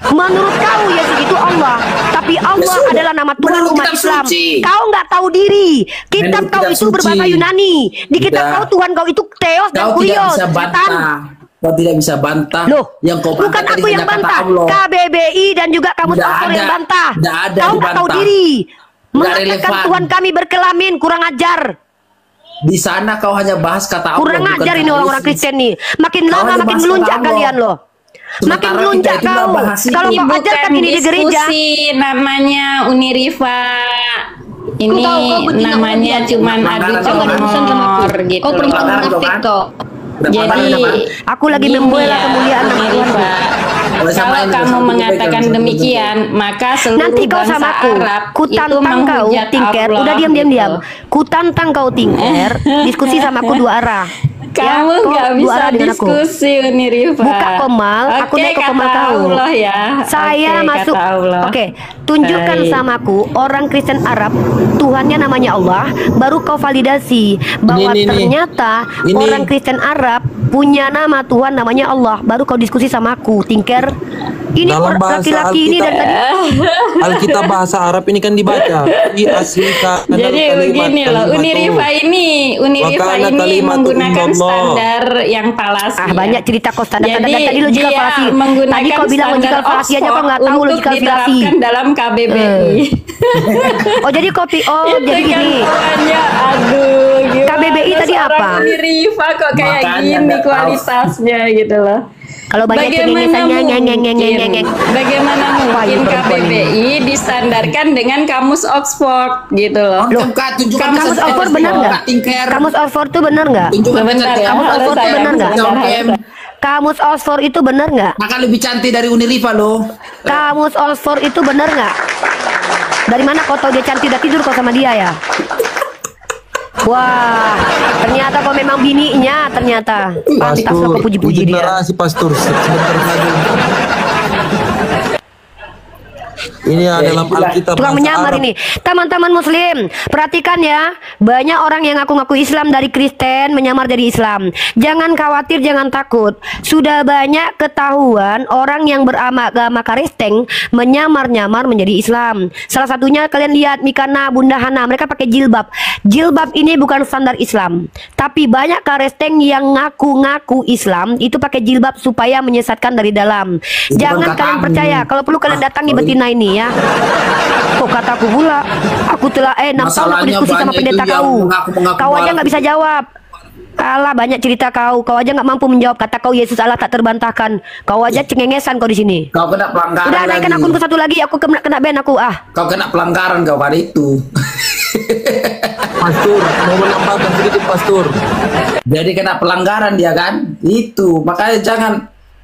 S1: Menurut kau Yesus itu Allah, tapi Allah
S2: sudah.
S1: adalah nama Tuhan
S2: Menurut
S1: umat
S2: kitab
S1: Islam.
S2: suci.
S1: Kau nggak tahu diri. Kitab
S2: Menurut
S1: kau
S2: kitab
S1: itu
S2: suci.
S1: berbahasa Yunani. Di kitab
S2: Tidak.
S1: kau Tuhan kau itu Theos dan
S2: Kau tidak
S1: Kurios.
S2: bisa
S1: Setan.
S2: bantah. Kau tidak bisa bantah.
S1: Loh,
S2: yang kau bantah
S1: bukan
S2: tadi
S1: aku yang
S2: hanya kata
S1: bantah.
S2: Allah.
S1: KBBI dan juga kamu
S2: Tidak
S1: Oxford yang
S2: ada.
S1: bantah.
S2: Tidak ada
S1: Kau nggak tahu
S2: dibantah.
S1: diri.
S2: Tidak
S1: Mengatakan
S2: relevan.
S1: Tuhan kami berkelamin, kurang ajar.
S2: Di sana kau hanya bahas kata Allah.
S1: Kurang
S2: bukan
S1: ajar
S2: kata
S1: ini orang-orang
S2: Yesus.
S1: Kristen nih. Makin
S2: Kau
S1: lama
S2: hanya
S1: makin
S2: bahas
S1: melunjak
S2: kata Allah.
S1: kalian loh. Makin
S2: Sementara
S1: melunjak
S2: kita itu nggak
S1: kau.
S2: bahas itu.
S1: Kalau
S3: Ini
S1: kau ajarkan
S3: bukan
S1: ini di gereja.
S3: diskusi, namanya Unirifa. Ini namanya cuman adu comor gitu.
S1: Kau perempuan munafik kok.
S3: Jadi
S1: Aku lagi
S3: gini
S1: membela
S3: ya,
S1: kemuliaan nama
S3: Umi
S1: Tuhan.
S3: Rifa. Kalau kamu mengatakan demikian, maka seluruh
S1: Nanti kau
S3: bangsa
S1: sama aku,
S3: Arab
S1: ku
S3: itu
S1: tantang kau
S3: menghujat
S1: tingker.
S3: Allah,
S1: Udah diam.
S3: gitu.
S1: Ku tantang kau tingker. Diskusi sama aku dua arah.
S3: Kamu
S1: kau
S3: nggak
S1: dua
S3: bisa
S1: arah dengan aku.
S3: diskusi, Uni Rifa.
S1: Buka komal, aku
S3: Oke,
S1: naik ke komal
S3: kata
S1: kau.
S3: Allah ya.
S1: Saya
S3: Oke,
S1: masuk.
S3: kata Allah.
S1: Oke, tunjukkan
S3: Baik.
S1: sama aku orang Kristen Arab, Tuhannya namanya Allah, baru kau validasi bahwa
S4: Ini.
S1: ternyata
S4: Ini.
S1: orang Kristen Arab punya nama Tuhan namanya Allah, baru kau diskusi sama aku, tingker. Ini
S4: Dalam bahasa
S1: laki-laki ini dari tadi.
S4: Alkitab bahasa Arab ini kan dibaca di aslika.
S3: Jadi begini loh, Uni Rifa ini
S4: Wakana kalimatu
S3: menggunakan
S4: indallah.
S3: standar yang falasi.
S1: Ah, banyak cerita kau standar
S3: Jadi
S1: tadi logikal
S3: dia
S1: falasi.
S3: menggunakan
S1: Tadi kau bilang
S3: standar
S1: logikal falasi aja kau nggak tahu
S3: Oxford
S1: logikal
S3: untuk
S1: falasi.
S3: diterapkan dalam KBBI.
S1: Oh jadi kopi. Oh
S3: Itu
S1: jadi
S3: kan
S1: gini.
S3: pokoknya, aduh, gimana
S1: KBBI tadi
S3: seorang
S1: apa?
S3: Uni Rifa kok kayak
S2: Makanya
S3: gini
S2: nggak tahu.
S3: kualitasnya gitu loh.
S1: Kalau banyak cengengesannya nyeng.
S3: Bagaimana
S1: Wah,
S3: mungkin
S1: ini perempuan
S3: KBBI distandarkan dengan kamus Oxford gitu loh.
S2: Tunjukkan
S1: Kamus
S2: kesenjangan
S1: Oxford benar nggak?
S2: Tinker.
S1: Kamus Oxford tuh benar nggak?
S2: Tunjukkan
S3: Sebentar ya,
S2: kesenjangan.
S1: Kamus
S3: harus
S1: Oxford tuh
S3: saya
S1: benar nggak?
S3: sebentar.
S1: Kamus Oxford itu benar nggak?
S2: Maka lebih cantik dari Uni Rifa loh.
S1: Kamus Oxford itu benar nggak? Dari mana kau tahu dia cantik? Udah tidur kau sama dia ya? Wah, ternyata kau memang bininya ternyata. Pantas lo kau puji-puji dia.
S4: Generasi pastor sebentar lagi. Ini dalam Alkitab
S1: Tukang
S4: bahasa
S1: menyamar
S4: Arab.
S1: ini. Teman-teman muslim, perhatikan ya. Banyak orang yang ngaku-ngaku Islam dari Kristen menyamar jadi Islam. Jangan khawatir, jangan takut. Sudah banyak ketahuan orang yang beragama Kristen menyamar-nyamar menjadi Islam. Salah satunya kalian lihat Mikana, Bunda Hana, mereka pakai jilbab. Jilbab ini bukan standar Islam. Tapi banyak Kristen yang ngaku-ngaku Islam itu pakai jilbab supaya menyesatkan dari dalam.
S2: Itu
S1: Jangan
S2: kan
S1: kalian
S2: katamu.
S1: percaya. Kalau perlu kalian datangi betina ini ya. Kok kataku pula? Aku telah 6 tahun aku
S2: Masalahnya
S1: diskusi sama
S2: banyak
S1: pendeta
S2: itu yang
S1: kau.
S2: mengaku-mengaku
S1: Kau aja
S2: malah.
S1: nggak bisa jawab. Alah banyak cerita kau aja nggak mampu menjawab. Kata kau Yesus Allah tak terbantahkan. Kau aja cengengesan kau di sini.
S2: Kau kena pelanggaran
S1: Udah naikkan
S2: lagi.
S1: akunku satu lagi. Aku kena ban aku ah.
S2: Kau kena pelanggaran kau kali itu.
S4: Pastor, mau menambahkan sedikit pastor.
S2: Jadi kena pelanggaran dia kan? Itu. Makanya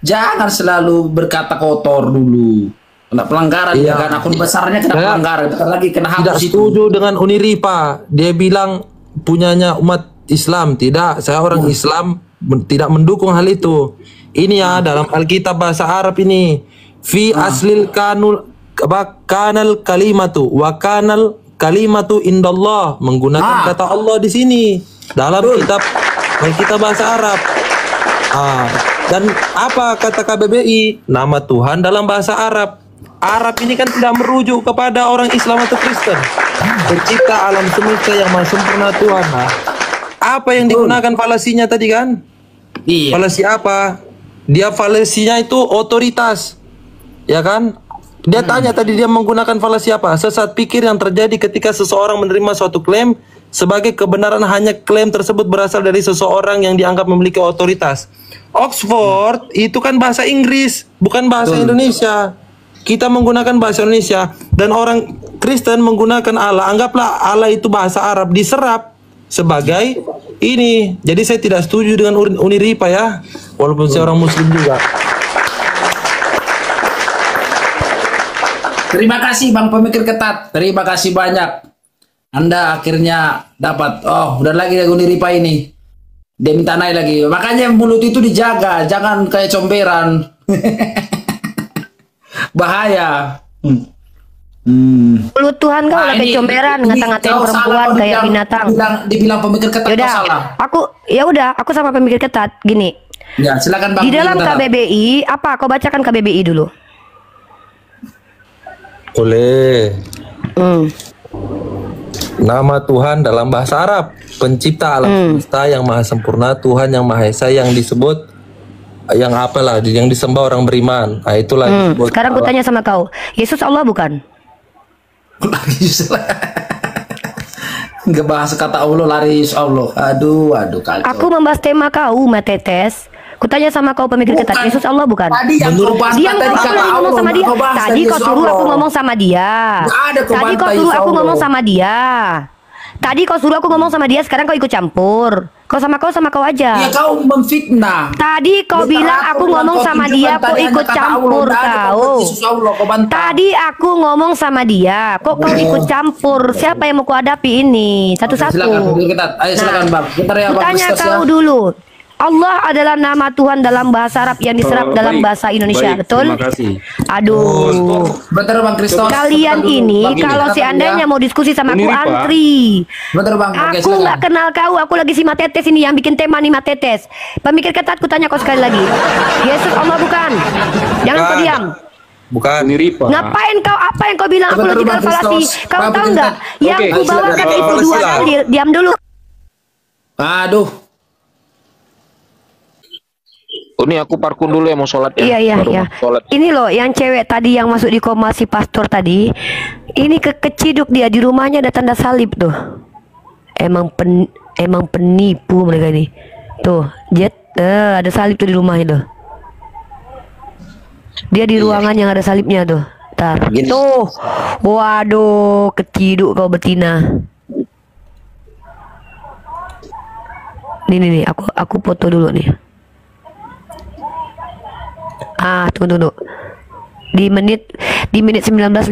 S2: jangan selalu berkata kotor dulu. Kena pelanggaran
S4: Iya.
S2: dia kan? Akun besarnya kena
S4: Saya
S2: pelanggaran. Bentar lagi kena
S4: Tidak
S2: hapus itu.
S4: setuju dengan Uni Rifa. Dia bilang punyanya umat Islam. Tidak, saya orang Islam tidak mendukung hal itu. Ini ya dalam Alkitab bahasa Arab ini. Fi aslil kanal kalimatu wa kanal kalimatu indallah, menggunakan kata Allah di sini dalam kitab Alkitab bahasa Arab. Dan apa kata KBBI? Nama Tuhan dalam bahasa Arab. Arab ini kan tidak merujuk kepada orang Islam atau Kristen. Pencipta alam semesta yang maha sempurna Tuhan. Nah, apa yang digunakan falasinya tadi kan?
S2: Iya.
S4: Falasi apa? Dia falasinya itu otoritas. Ya kan? Dia tanya tadi dia menggunakan falasi apa? Sesat pikir yang terjadi ketika seseorang menerima suatu klaim sebagai kebenaran hanya klaim tersebut berasal dari seseorang yang dianggap memiliki otoritas. Oxford itu kan bahasa Inggris, bukan bahasa Indonesia. Kita menggunakan bahasa Indonesia dan orang Kristen menggunakan Allah. Anggaplah Allah itu bahasa Arab diserap sebagai ini. Jadi saya tidak setuju dengan Uni Rifa ya, walaupun saya orang Muslim juga.
S2: Terima kasih Bang Pemikir Ketat. Terima kasih banyak. Anda akhirnya dapat. Oh, udah lagi Uni Rifa ini. Dia minta naik lagi. Makanya mulut itu dijaga, jangan kayak comberan. Bahaya.
S1: Mulut Tuhan kau lah kayak comberan, ngata-ngatain perempuan kayak binatang.
S2: Dibilang Pemikir Ketat kau
S1: Yaudah,
S2: salah.
S1: aku sama pemikir ketat gini.
S2: Ya, silakan Bang.
S1: Di dalam
S2: Pemikir Ketat.
S1: KBBI apa? Kau bacakan KBBI dulu.
S4: Oleh
S1: Hmm.
S4: nama Tuhan dalam bahasa Arab, pencipta alam semesta yang maha sempurna, Tuhan yang maha esa, yang disebut yang apalah yang disembah orang beriman. Nah, itulah yang disebut
S1: Sekarang aku
S4: Allah.
S1: tanya sama kau, Yesus Allah bukan?
S2: Nggak bahas kata Allah lari Allah. Aduh kacau.
S1: Aku membahas tema kau, Matetes. Kutanya sama kau pemikir ketat,
S2: Bukan.
S1: Yesus Allah bukan?
S2: Tadi yang kau bantah
S1: Diam
S2: tadi
S1: kau, aku
S2: kata
S1: lagi ngomong
S2: Allah,
S1: sama dia.
S2: kau bahas
S1: Tadi kau
S2: Yesus
S1: suruh aku
S2: Allah.
S1: ngomong sama dia.
S2: Nggak ada kau
S1: Tadi kau
S2: bantah
S1: suruh
S2: Yesus
S1: aku ngomong
S2: Allah.
S1: sama dia. Tadi kau suruh aku ngomong sama dia, sekarang kau ikut campur. Kau sama kau aja.
S2: Ya kau memfitnah.
S1: Tadi kau
S2: Dia
S1: bilang
S2: teratur
S1: aku
S2: dan
S1: ngomong
S2: kau
S1: sama
S2: tunjukkan
S1: dia,
S2: tadi
S1: kok
S2: hanya
S1: ikut
S2: kata
S1: campur
S2: Allah, nggak ada
S1: kau.
S2: kau Yesus Allah, kau bantah.
S1: Tadi aku ngomong sama dia, kok kau ikut campur? Siapa yang mau kau hadapi ini? Satu-satu.
S2: Silakan pemikir ketat. Ayo silakan Bang. Bentar ya Bang
S1: Kutanya
S2: Kristus ya.
S1: kau dulu. Allah adalah nama Tuhan dalam bahasa Arab yang diserap dalam bahasa Indonesia, betul?
S5: Terima kasih.
S1: Aduh.
S2: Bentar Bang Kristus.
S1: Kalian
S2: Bentar dulu.
S1: ini
S2: Bang,
S1: kalau
S2: bentar
S1: seandainya
S2: ya.
S1: mau diskusi sama aku
S5: Ini, Pak.
S1: antri.
S2: Bentar Bang. Oke,
S1: Aku
S2: silakan.
S1: nggak kenal kau, aku lagi si Matetes ini yang bikin tema nih Matetes. Pemikir ketat, ku tanya kau sekali lagi. Yesus Allah bukan? Jangan kau
S4: Bukan.
S1: diam.
S4: Bukan.
S5: Ini Rifa.
S1: Ngapain kau? Apa yang kau bilang? Aku
S2: Sebentar,
S1: logical
S2: Bang
S1: falasi.
S2: Kristus.
S1: Kau
S2: Bang,
S1: tahu
S2: bentar.
S1: nggak? Yang
S5: Oke,
S1: ku bawakan
S4: silakan.
S1: itu dua
S4: Silakan.
S1: kali. Diam dulu.
S2: Aduh.
S5: Oh, ini aku parkun dulu ya mau sholat ya.
S1: Iya, iya,
S5: Baru
S1: iya.
S5: mau sholat.
S1: Ini loh, yang cewek tadi yang masuk di koma si pastor tadi. Ini keciduk dia di rumahnya ada tanda salib tuh. Emang penipu mereka ini. Tuh, Jet, ada salib tuh di rumahnya tuh. Dia di ruangan yang ada salibnya tuh. Ntar.
S6: Gini.
S1: Tuh. Waduh, keciduk kau betina. Nih, aku foto dulu nih. Tunggu. Di menit 1956.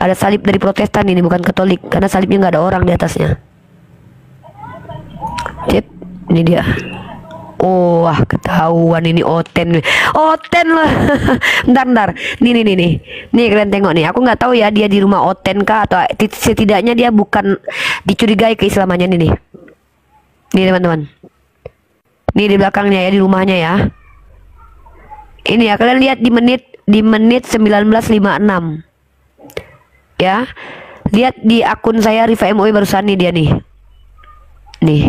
S1: Ada salib dari Protestan ini, bukan Katolik, karena salibnya nggak ada orang di atasnya. Cip, ini dia. Oh, wah, ketahuan ini Oten lah. Bentar. Nih. Nih kalian tengok nih. Aku nggak tahu ya dia di rumah Oten kah atau setidaknya dia bukan dicurigai keislamannya nih. Nih teman-teman. Nih di belakangnya ya, di rumahnya ya. Ini ya, kalian lihat di menit 1956. Ya. Lihat di akun saya Rifa MOI barusan nih dia nih. Nih.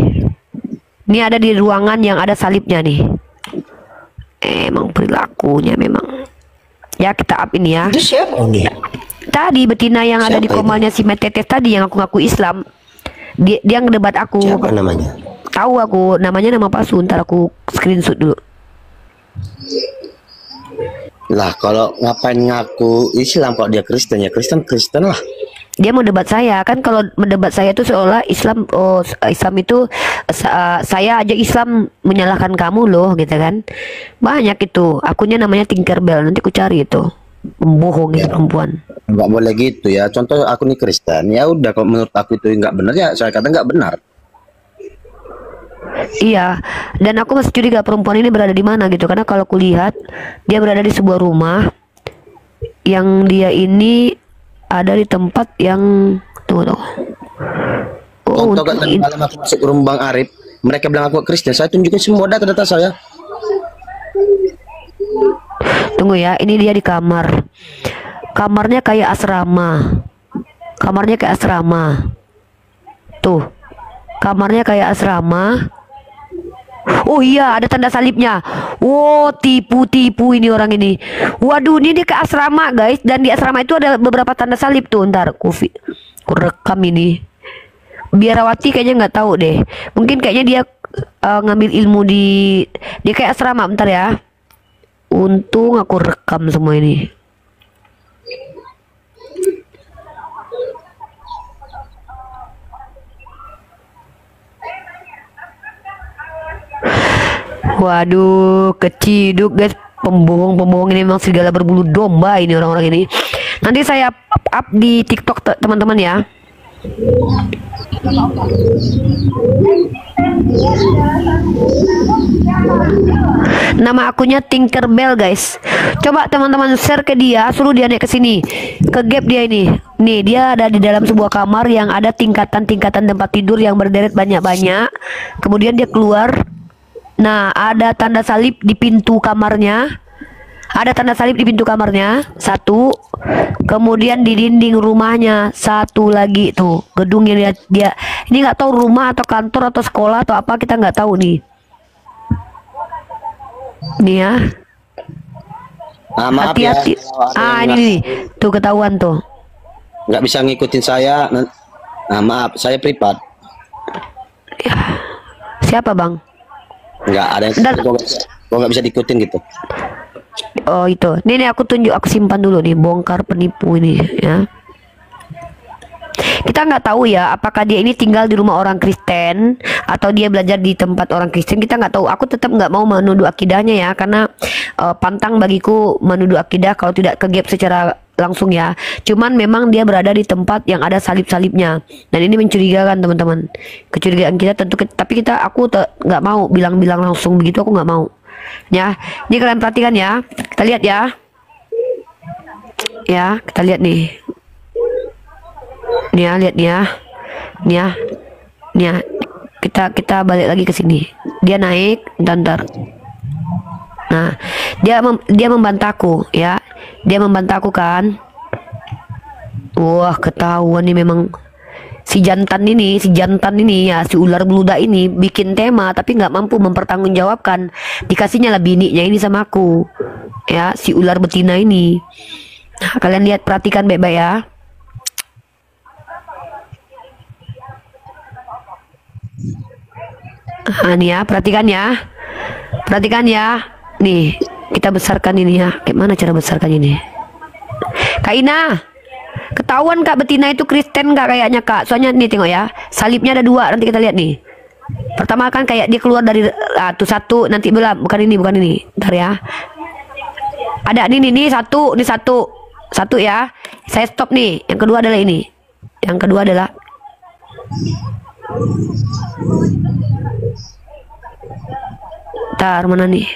S1: Ini ada di ruangan yang ada salibnya nih. Emang perilakunya memang. Ya kita up ini ya.
S6: Itu siapa nih?
S1: Tadi betina yang ada di
S6: Siapa
S1: komalnya si Metetes tadi yang aku ngaku Islam. Dia ngedebat aku.
S6: Siapa namanya?
S1: Tahu aku namanya nama palsu, ntar aku screenshot dulu.
S6: Lah kalau ngapain ngaku Islam kalau dia Kristen ya Kristen lah.
S1: Dia mau debat saya kan, kalau mendebat saya itu seolah Islam Islam itu saya aja Islam menyalahkan kamu loh gitu kan. Banyak itu akunnya namanya Tinkerbell, nanti ku cari itu. Membohong itu perempuan.
S6: Nggak boleh gitu ya. Contoh aku nih Kristen, ya udah kalau menurut aku itu nggak benar ya saya kata nggak benar.
S1: Iya, dan aku masih curiga perempuan ini berada di mana gitu, karena kalau kulihat dia berada di sebuah rumah yang dia ini ada di tempat yang tunggu.
S6: Contoh kan tadi malam aku masuk ke rumah Bang Arif, mereka bilang aku Kristen, saya tunjukin semua data saya.
S1: Tunggu ya, ini dia di kamar. Kamarnya kayak asrama. Tuh. Kamarnya kayak asrama. Oh iya, ada tanda salibnya. Wow, tipu ini orang ini. Waduh, ini dia ke asrama guys. Dan di asrama itu ada beberapa tanda salib tuh. Ntar ku rekam ini. Biarawati kayaknya nggak tahu deh. Mungkin kayaknya dia ngambil ilmu dia kayak asrama. Bentar ya. Untung aku rekam semua ini. Waduh, keciduk guys, pembohong ini memang serigala berbulu domba ini orang-orang ini. Nanti saya up di TikTok teman-teman ya. Nama akunnya Tinkerbell guys. Coba teman-teman share ke dia, suruh dia naik ke sini, ke gap dia ini. Nih dia ada di dalam sebuah kamar yang ada tingkatan-tingkatan tempat tidur yang berderet banyak-banyak. Kemudian dia keluar. Nah, ada tanda salib di pintu kamarnya. Satu. Kemudian di dinding rumahnya satu lagi tuh. Gedung yang dia ini nggak tahu rumah atau kantor atau sekolah atau apa, kita nggak tahu nih. Nih ya.
S6: Maaf ya.
S1: Hati-hati.
S6: kalau ada yang
S1: Ini nih. Tuh ketahuan tuh.
S6: nggak bisa ngikutin saya. Maaf, saya privat.
S1: Siapa, Bang?
S6: Enggak ada yang
S1: Dan-
S6: kok nggak bisa diikutin gitu.
S1: Oh itu, nih aku tunjuk, aku simpan dulu nih, bongkar penipu ini ya. Kita nggak tahu ya, apakah dia ini tinggal di rumah orang Kristen atau dia belajar di tempat orang Kristen. Kita nggak tahu. Aku tetap nggak mau menuduh akidahnya ya, karena pantang bagiku menuduh akidah kalau tidak kegap secara langsung ya. Cuman memang dia berada di tempat yang ada salib-salibnya, dan ini mencurigakan teman-teman. Kecurigaan kita tentu, tapi aku nggak mau bilang-bilang langsung begitu. Aku nggak mau. Ya, ini kalian perhatikan ya. Kita lihat ya. Ya, kita lihat nih. Nih ya, lihat nih ya. Nih ya. Nih ya. Kita balik lagi ke sini. Dia naik, ntar. Nah, dia membantahku ya. Dia membantahku kan. Wah, ketahuan nih memang si jantan ini ya, si ular beludak ini bikin tema tapi nggak mampu mempertanggungjawabkan. Dikasihnya lah bininya ini sama aku. Ya, si ular betina ini. Nah, kalian lihat, perhatikan baik-baik ya. Nah, nih ya, perhatikan ya. Perhatikan ya. Nih, kita besarkan ini ya. Kayak mana cara besarkan ini? Kak Ina, ketahuan Kak betina itu Kristen Kak kayaknya Kak. Soalnya nih tengok ya, salibnya ada 2. Nanti kita lihat nih. Pertama kan kayak dia keluar dari tuh 1, nanti belum, bukan ini. Ntar ya. Ada nih 1, nih 1 ya. Saya stop nih. Yang kedua adalah ini. Yang kedua adalah ntar mana nih?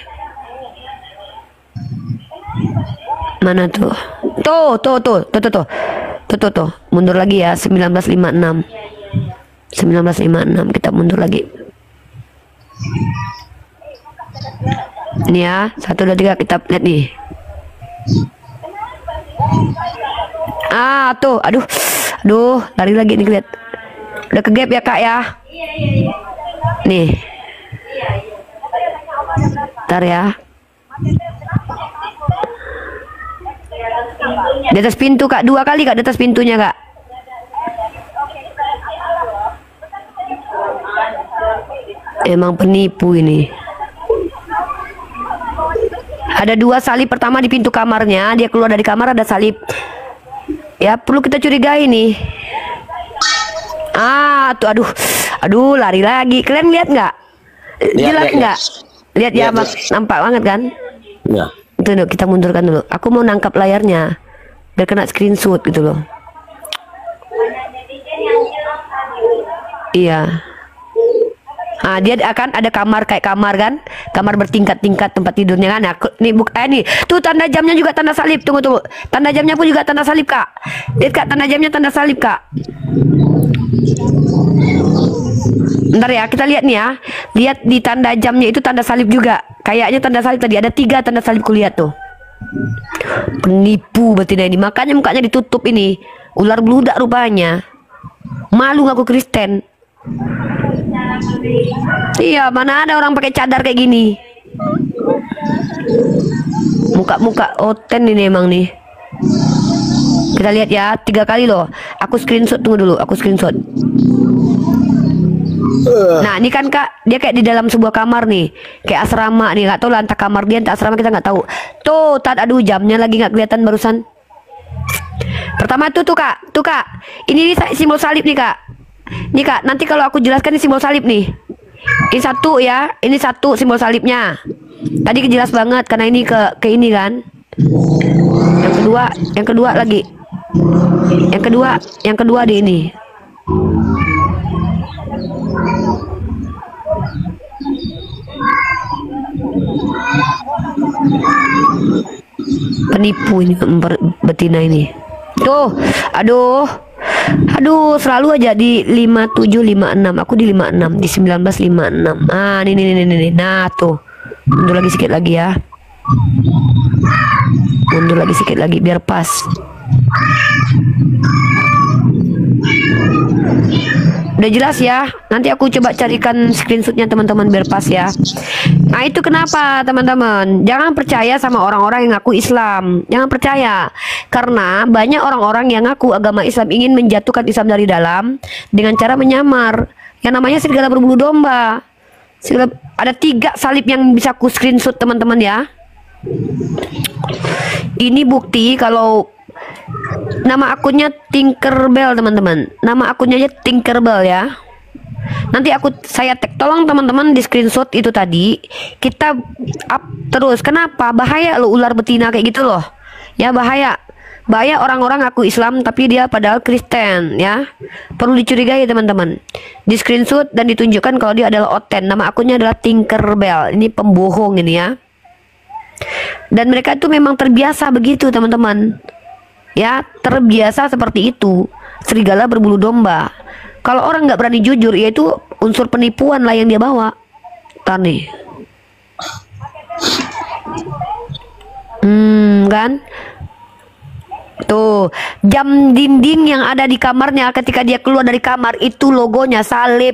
S1: Mana tuh? Tuh. Mundur lagi ya, 1956. 1956 kita mundur lagi. Ini ya, 1 2 3 kita lihat nih. Tuh, aduh, lari lagi nih, lihat. Udah ke gap ya Kak ya. Nih. Ntar ya. Di atas pintu Kak, 2 kali Kak di atas pintunya Kak. Emang penipu ini. Ada 2 salib, pertama di pintu kamarnya, dia keluar dari kamar ada salib. Ya, perlu kita curigai nih. Tuh, aduh, lari lagi. Kalian lihat nggak? Jelas nggak? Lihat ya, nampak banget kan?
S6: Ya.
S1: Itu kita mundurkan dulu. Aku mau nangkap layarnya biar kena screenshot gitu loh. Iya. Dia akan ada kamar kayak kamar kan, kamar bertingkat-tingkat tempat tidurnya kan. Nih tuh tanda jamnya juga tanda salib. Tunggu. Tanda jamnya pun juga tanda salib Kak. Lihat Kak, tanda jamnya tanda salib Kak. Bentar ya, kita lihat nih ya. Lihat di tanda jamnya itu tanda salib juga. Kayaknya tanda salib tadi ada 3 tanda salib kulihat tuh. Penipu betina ini, makanya mukanya ditutup ini. Ular beludak rupanya. Malu ngaku Kristen. Iya, mana ada orang pakai cadar kayak gini. Muka-muka oten ini emang nih. Kita lihat ya, 3 kali loh. Aku screenshot, tunggu dulu, aku screenshot. Nah, ini kan Kak, dia kayak di dalam sebuah kamar nih, kayak asrama nih, nggak tahu lah entah kamar dia entah asrama, kita nggak tahu. Tuh, aduh jamnya lagi nggak kelihatan barusan. Pertama tuh Kak, ini simbol salib nih Kak. Nih Kak, nanti kalau aku jelaskan ini simbol salib nih. Ini 1 ya, ini 1 simbol salibnya. Tadi jelas banget karena ini ke ini kan. Yang kedua lagi. Yang kedua di ini. Penipu ini betina ini. Tuh, aduh, selalu aja di 5756. Aku di 56, di 1956. Nih. Nah, tuh. Mundur lagi sedikit lagi ya. Mundur lagi sedikit lagi biar pas. Udah jelas ya. Nanti aku coba carikan screenshotnya teman-teman biar pas ya. Nah, itu kenapa teman-teman? Jangan percaya sama orang-orang yang ngaku Islam. Jangan percaya. Karena banyak orang-orang yang ngaku agama Islam ingin menjatuhkan Islam dari dalam dengan cara menyamar. Yang namanya serigala berbulu domba. Ada 3 salib yang bisa aku screenshot teman-teman ya. Ini bukti kalau nama akunnya Tinkerbell teman-teman. Nama akunnya aja Tinkerbell ya. Nanti saya tag, tolong teman-teman di screenshot itu tadi. Kita up terus. Kenapa? Bahaya lo ular betina kayak gitu loh. Ya bahaya. Bahaya orang-orang aku Islam tapi dia padahal Kristen ya. Perlu dicurigai teman-teman. Di screenshot dan ditunjukkan kalau dia adalah Oten. Nama akunnya adalah Tinkerbell. Ini pembohong ini ya. Dan mereka itu memang terbiasa begitu teman-teman. Ya, terbiasa seperti itu. Serigala berbulu domba. Kalau orang nggak berani jujur, yaitu unsur penipuan lah yang dia bawa. Tar nih. Kan? Tuh, jam dinding yang ada di kamarnya ketika dia keluar dari kamar itu logonya salib.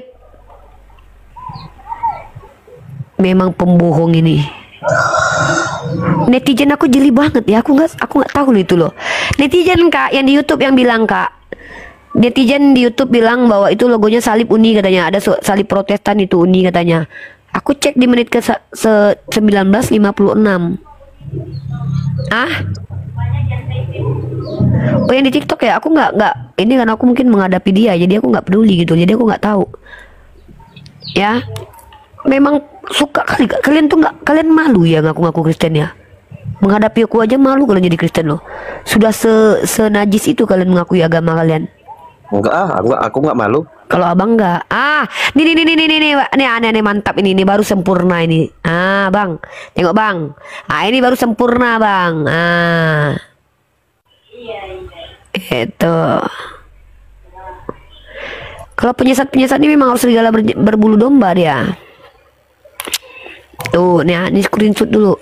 S1: Memang pembohong ini. Netizen aku jeli banget ya. Aku nggak tahu itu loh. Netizen Kak yang di YouTube yang bilang Kak. Netizen di YouTube bilang bahwa itu logonya salib Uni katanya. Ada salib Protestan itu Uni katanya. Aku cek di menit ke 1956. Ah? Oh yang di TikTok ya, aku nggak ini karena aku mungkin menghadapi dia, jadi aku nggak peduli gitu, jadi aku nggak tahu. Ya, memang suka kali kalian tuh kalian malu ya ngaku-ngaku Kristen ya. Menghadapi aku aja malu kalau jadi Kristen loh. Sudah senajis itu kalian mengakui agama kalian.
S6: Enggak, aku nggak malu.
S1: Kalau abang nggak, ini aneh mantap ini baru sempurna ini. Ah bang, tengok bang, ini baru sempurna bang. Itu. Kalau penyesat ini memang harus serigala berbulu domba dia. Tuh, nih, ini screenshot dulu.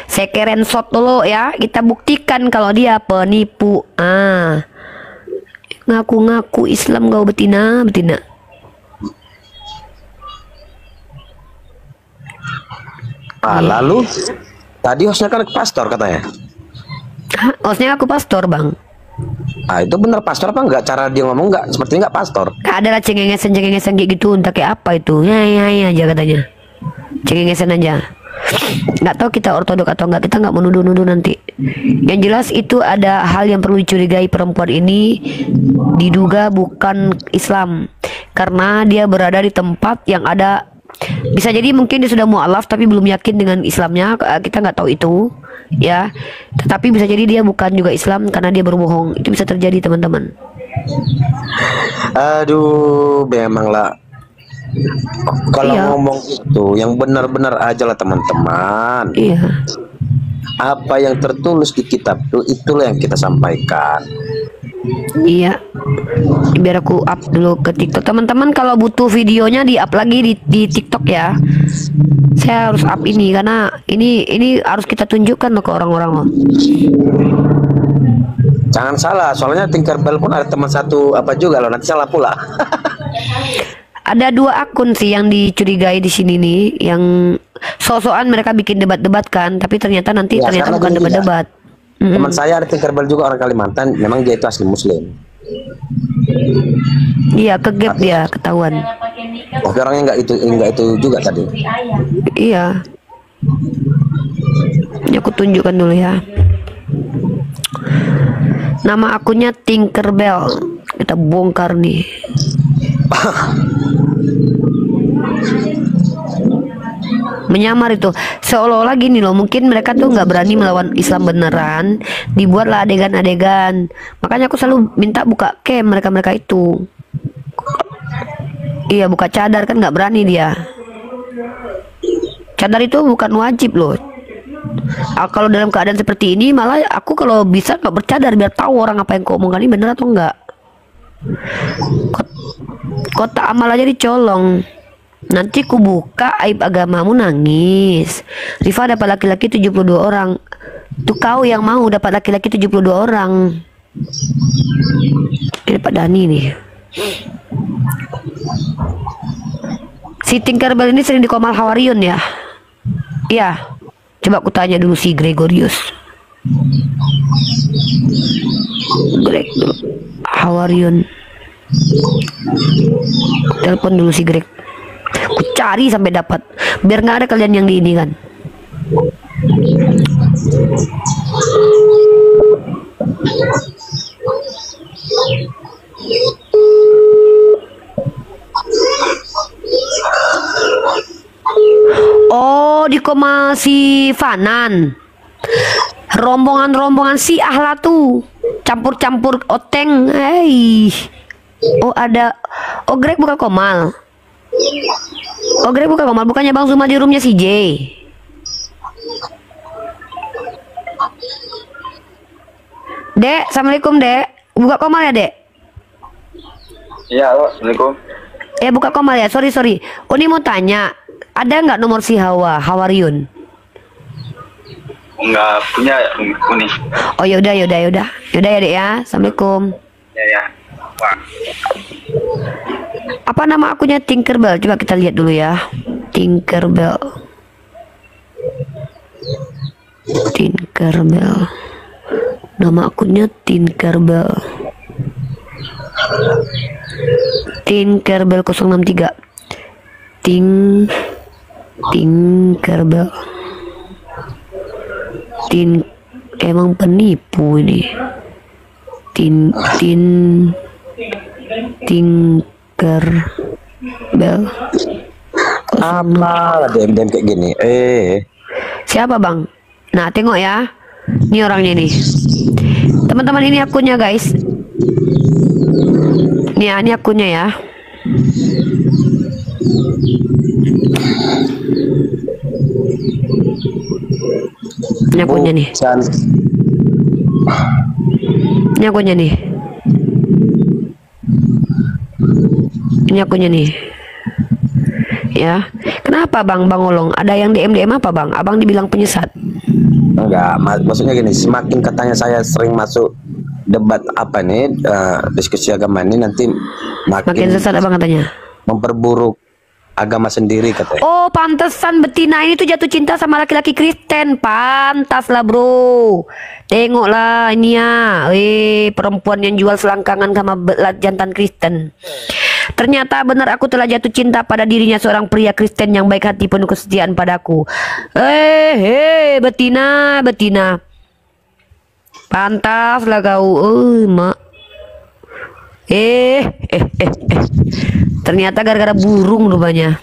S1: Saya screenshot dulu ya. Kita buktikan kalau dia penipu. Ngaku-ngaku Islam kau betina.
S6: Lalu tadi hostnya kan pastor katanya.
S1: Hostnya aku pastor bang.
S6: Itu bener pastor apa enggak? Cara dia ngomong enggak seperti enggak pastor.
S1: Gak ada lah cengengesan kayak gitu. Entah kayak apa itu. Ya aja katanya. Cengengesan aja. Nggak tahu kita ortodok atau enggak, kita nggak menuduh-nuduh nanti. Yang jelas itu ada hal yang perlu dicurigai. Perempuan ini diduga bukan Islam karena dia berada di tempat yang ada, bisa jadi mungkin dia sudah mu'alaf tapi belum yakin dengan Islamnya, kita nggak tahu itu ya, tetapi bisa jadi dia bukan juga Islam karena dia berbohong. Itu bisa terjadi teman-teman.
S6: Aduh, memanglah. Kalau ngomong itu yang benar-benar aja lah teman-teman.
S1: Iya.
S6: Apa yang tertulis di kitab itulah yang kita sampaikan.
S1: Iya. Biar aku up dulu ke TikTok. Teman-teman kalau butuh videonya di up lagi di TikTok ya. Saya harus up ini karena ini harus kita tunjukkan loh ke orang-orang loh.
S6: Jangan salah, soalnya Tinkerbell pun ada teman satu apa juga loh, nanti salah pula.
S1: Ada 2 akun sih yang dicurigai di sini nih, yang sosokan mereka bikin debat-debat kan, tapi ternyata ternyata bukan debat-debat.
S6: Teman saya ada Tinkerbell juga orang Kalimantan, memang dia itu asli Muslim.
S1: Iya, kegap dia ketahuan.
S6: Tapi orangnya enggak itu juga tadi.
S1: Iya. Ini aku tunjukkan dulu ya. Nama akunnya Tinkerbell. Kita bongkar nih. Menyamar itu seolah-olah gini loh, mungkin mereka tuh nggak berani melawan Islam beneran, dibuatlah adegan-adegan. Makanya aku selalu minta buka cam mereka itu. Iya, buka cadar kan nggak berani dia. Cadar itu bukan wajib loh. Kalau dalam keadaan seperti ini malah aku kalau bisa nggak bercadar biar tahu orang apa yang kau omongkan ini bener atau enggak. Kota amal aja dicolong. Nanti ku buka aib agamamu nangis. Rifa dapat laki-laki 72 orang. Tuh kau yang mau dapat laki-laki 72 orang. Ini Pak Dani nih. Si Tinkerbell ini sering di Komal Hawariun ya? Iya. Coba aku tanya dulu si Gregorius. Greg dulu. Hawariun. Telepon dulu si Greg. Aku cari sampai dapat, biar nggak ada kalian yang di ini kan. Oh, di koma si Fanan. Rombongan-rombongan si ahla tuh. Campur-campur oteng. Hei. Oh, ada. Oh, Greg buka Komal. Oh, Greg buka Komal. Bukannya Bang Zuma di roomnya si J. Dek, Assalamualaikum, Dek. Buka Komal ya, Dek?
S7: Iya, halo, Assalamualaikum.
S1: Buka Komal ya. Sorry. Oh, ini mau tanya. Ada nggak nomor si Hawaryun?
S7: Enggak punya Uni.
S1: Oh, yaudah ya, Dek ya. Assalamualaikum.
S7: Ya. Wah.
S1: Apa nama akunnya? Tinkerbell. Coba kita lihat dulu ya. Tinkerbell. Nama akunnya Tinkerbell. Tinkerbell 063. Tinkerbell. Emang penipu ini. Tinkerbell.
S6: Apa DM kayak gini?
S1: Siapa Bang? Nah, tengok ya. Ini orangnya nih. Teman-teman, ini akunnya guys. Nih ya, ini akunnya ya. Ini akunnya nih. Ini akunnya nih. Ini akunnya nih. Ya. Kenapa Bang Olong? Ada yang DM apa Bang? Abang dibilang penyesat.
S6: Enggak, maksudnya gini, semakin katanya saya sering masuk debat apa nih, diskusi agama ini nanti
S1: Makin sesat Abang katanya.
S6: Memperburuk agama sendiri katanya.
S1: Oh, pantesan betina ini tuh jatuh cinta sama laki-laki Kristen. Pantas lah bro. Tengoklah ini ya. Perempuan yang jual selangkangan sama jantan Kristen. Ternyata benar aku telah jatuh cinta pada dirinya seorang pria Kristen yang baik hati penuh kesetiaan padaku. Betina. Pantas lah kau. Mak. Ternyata gara-gara burung rupanya.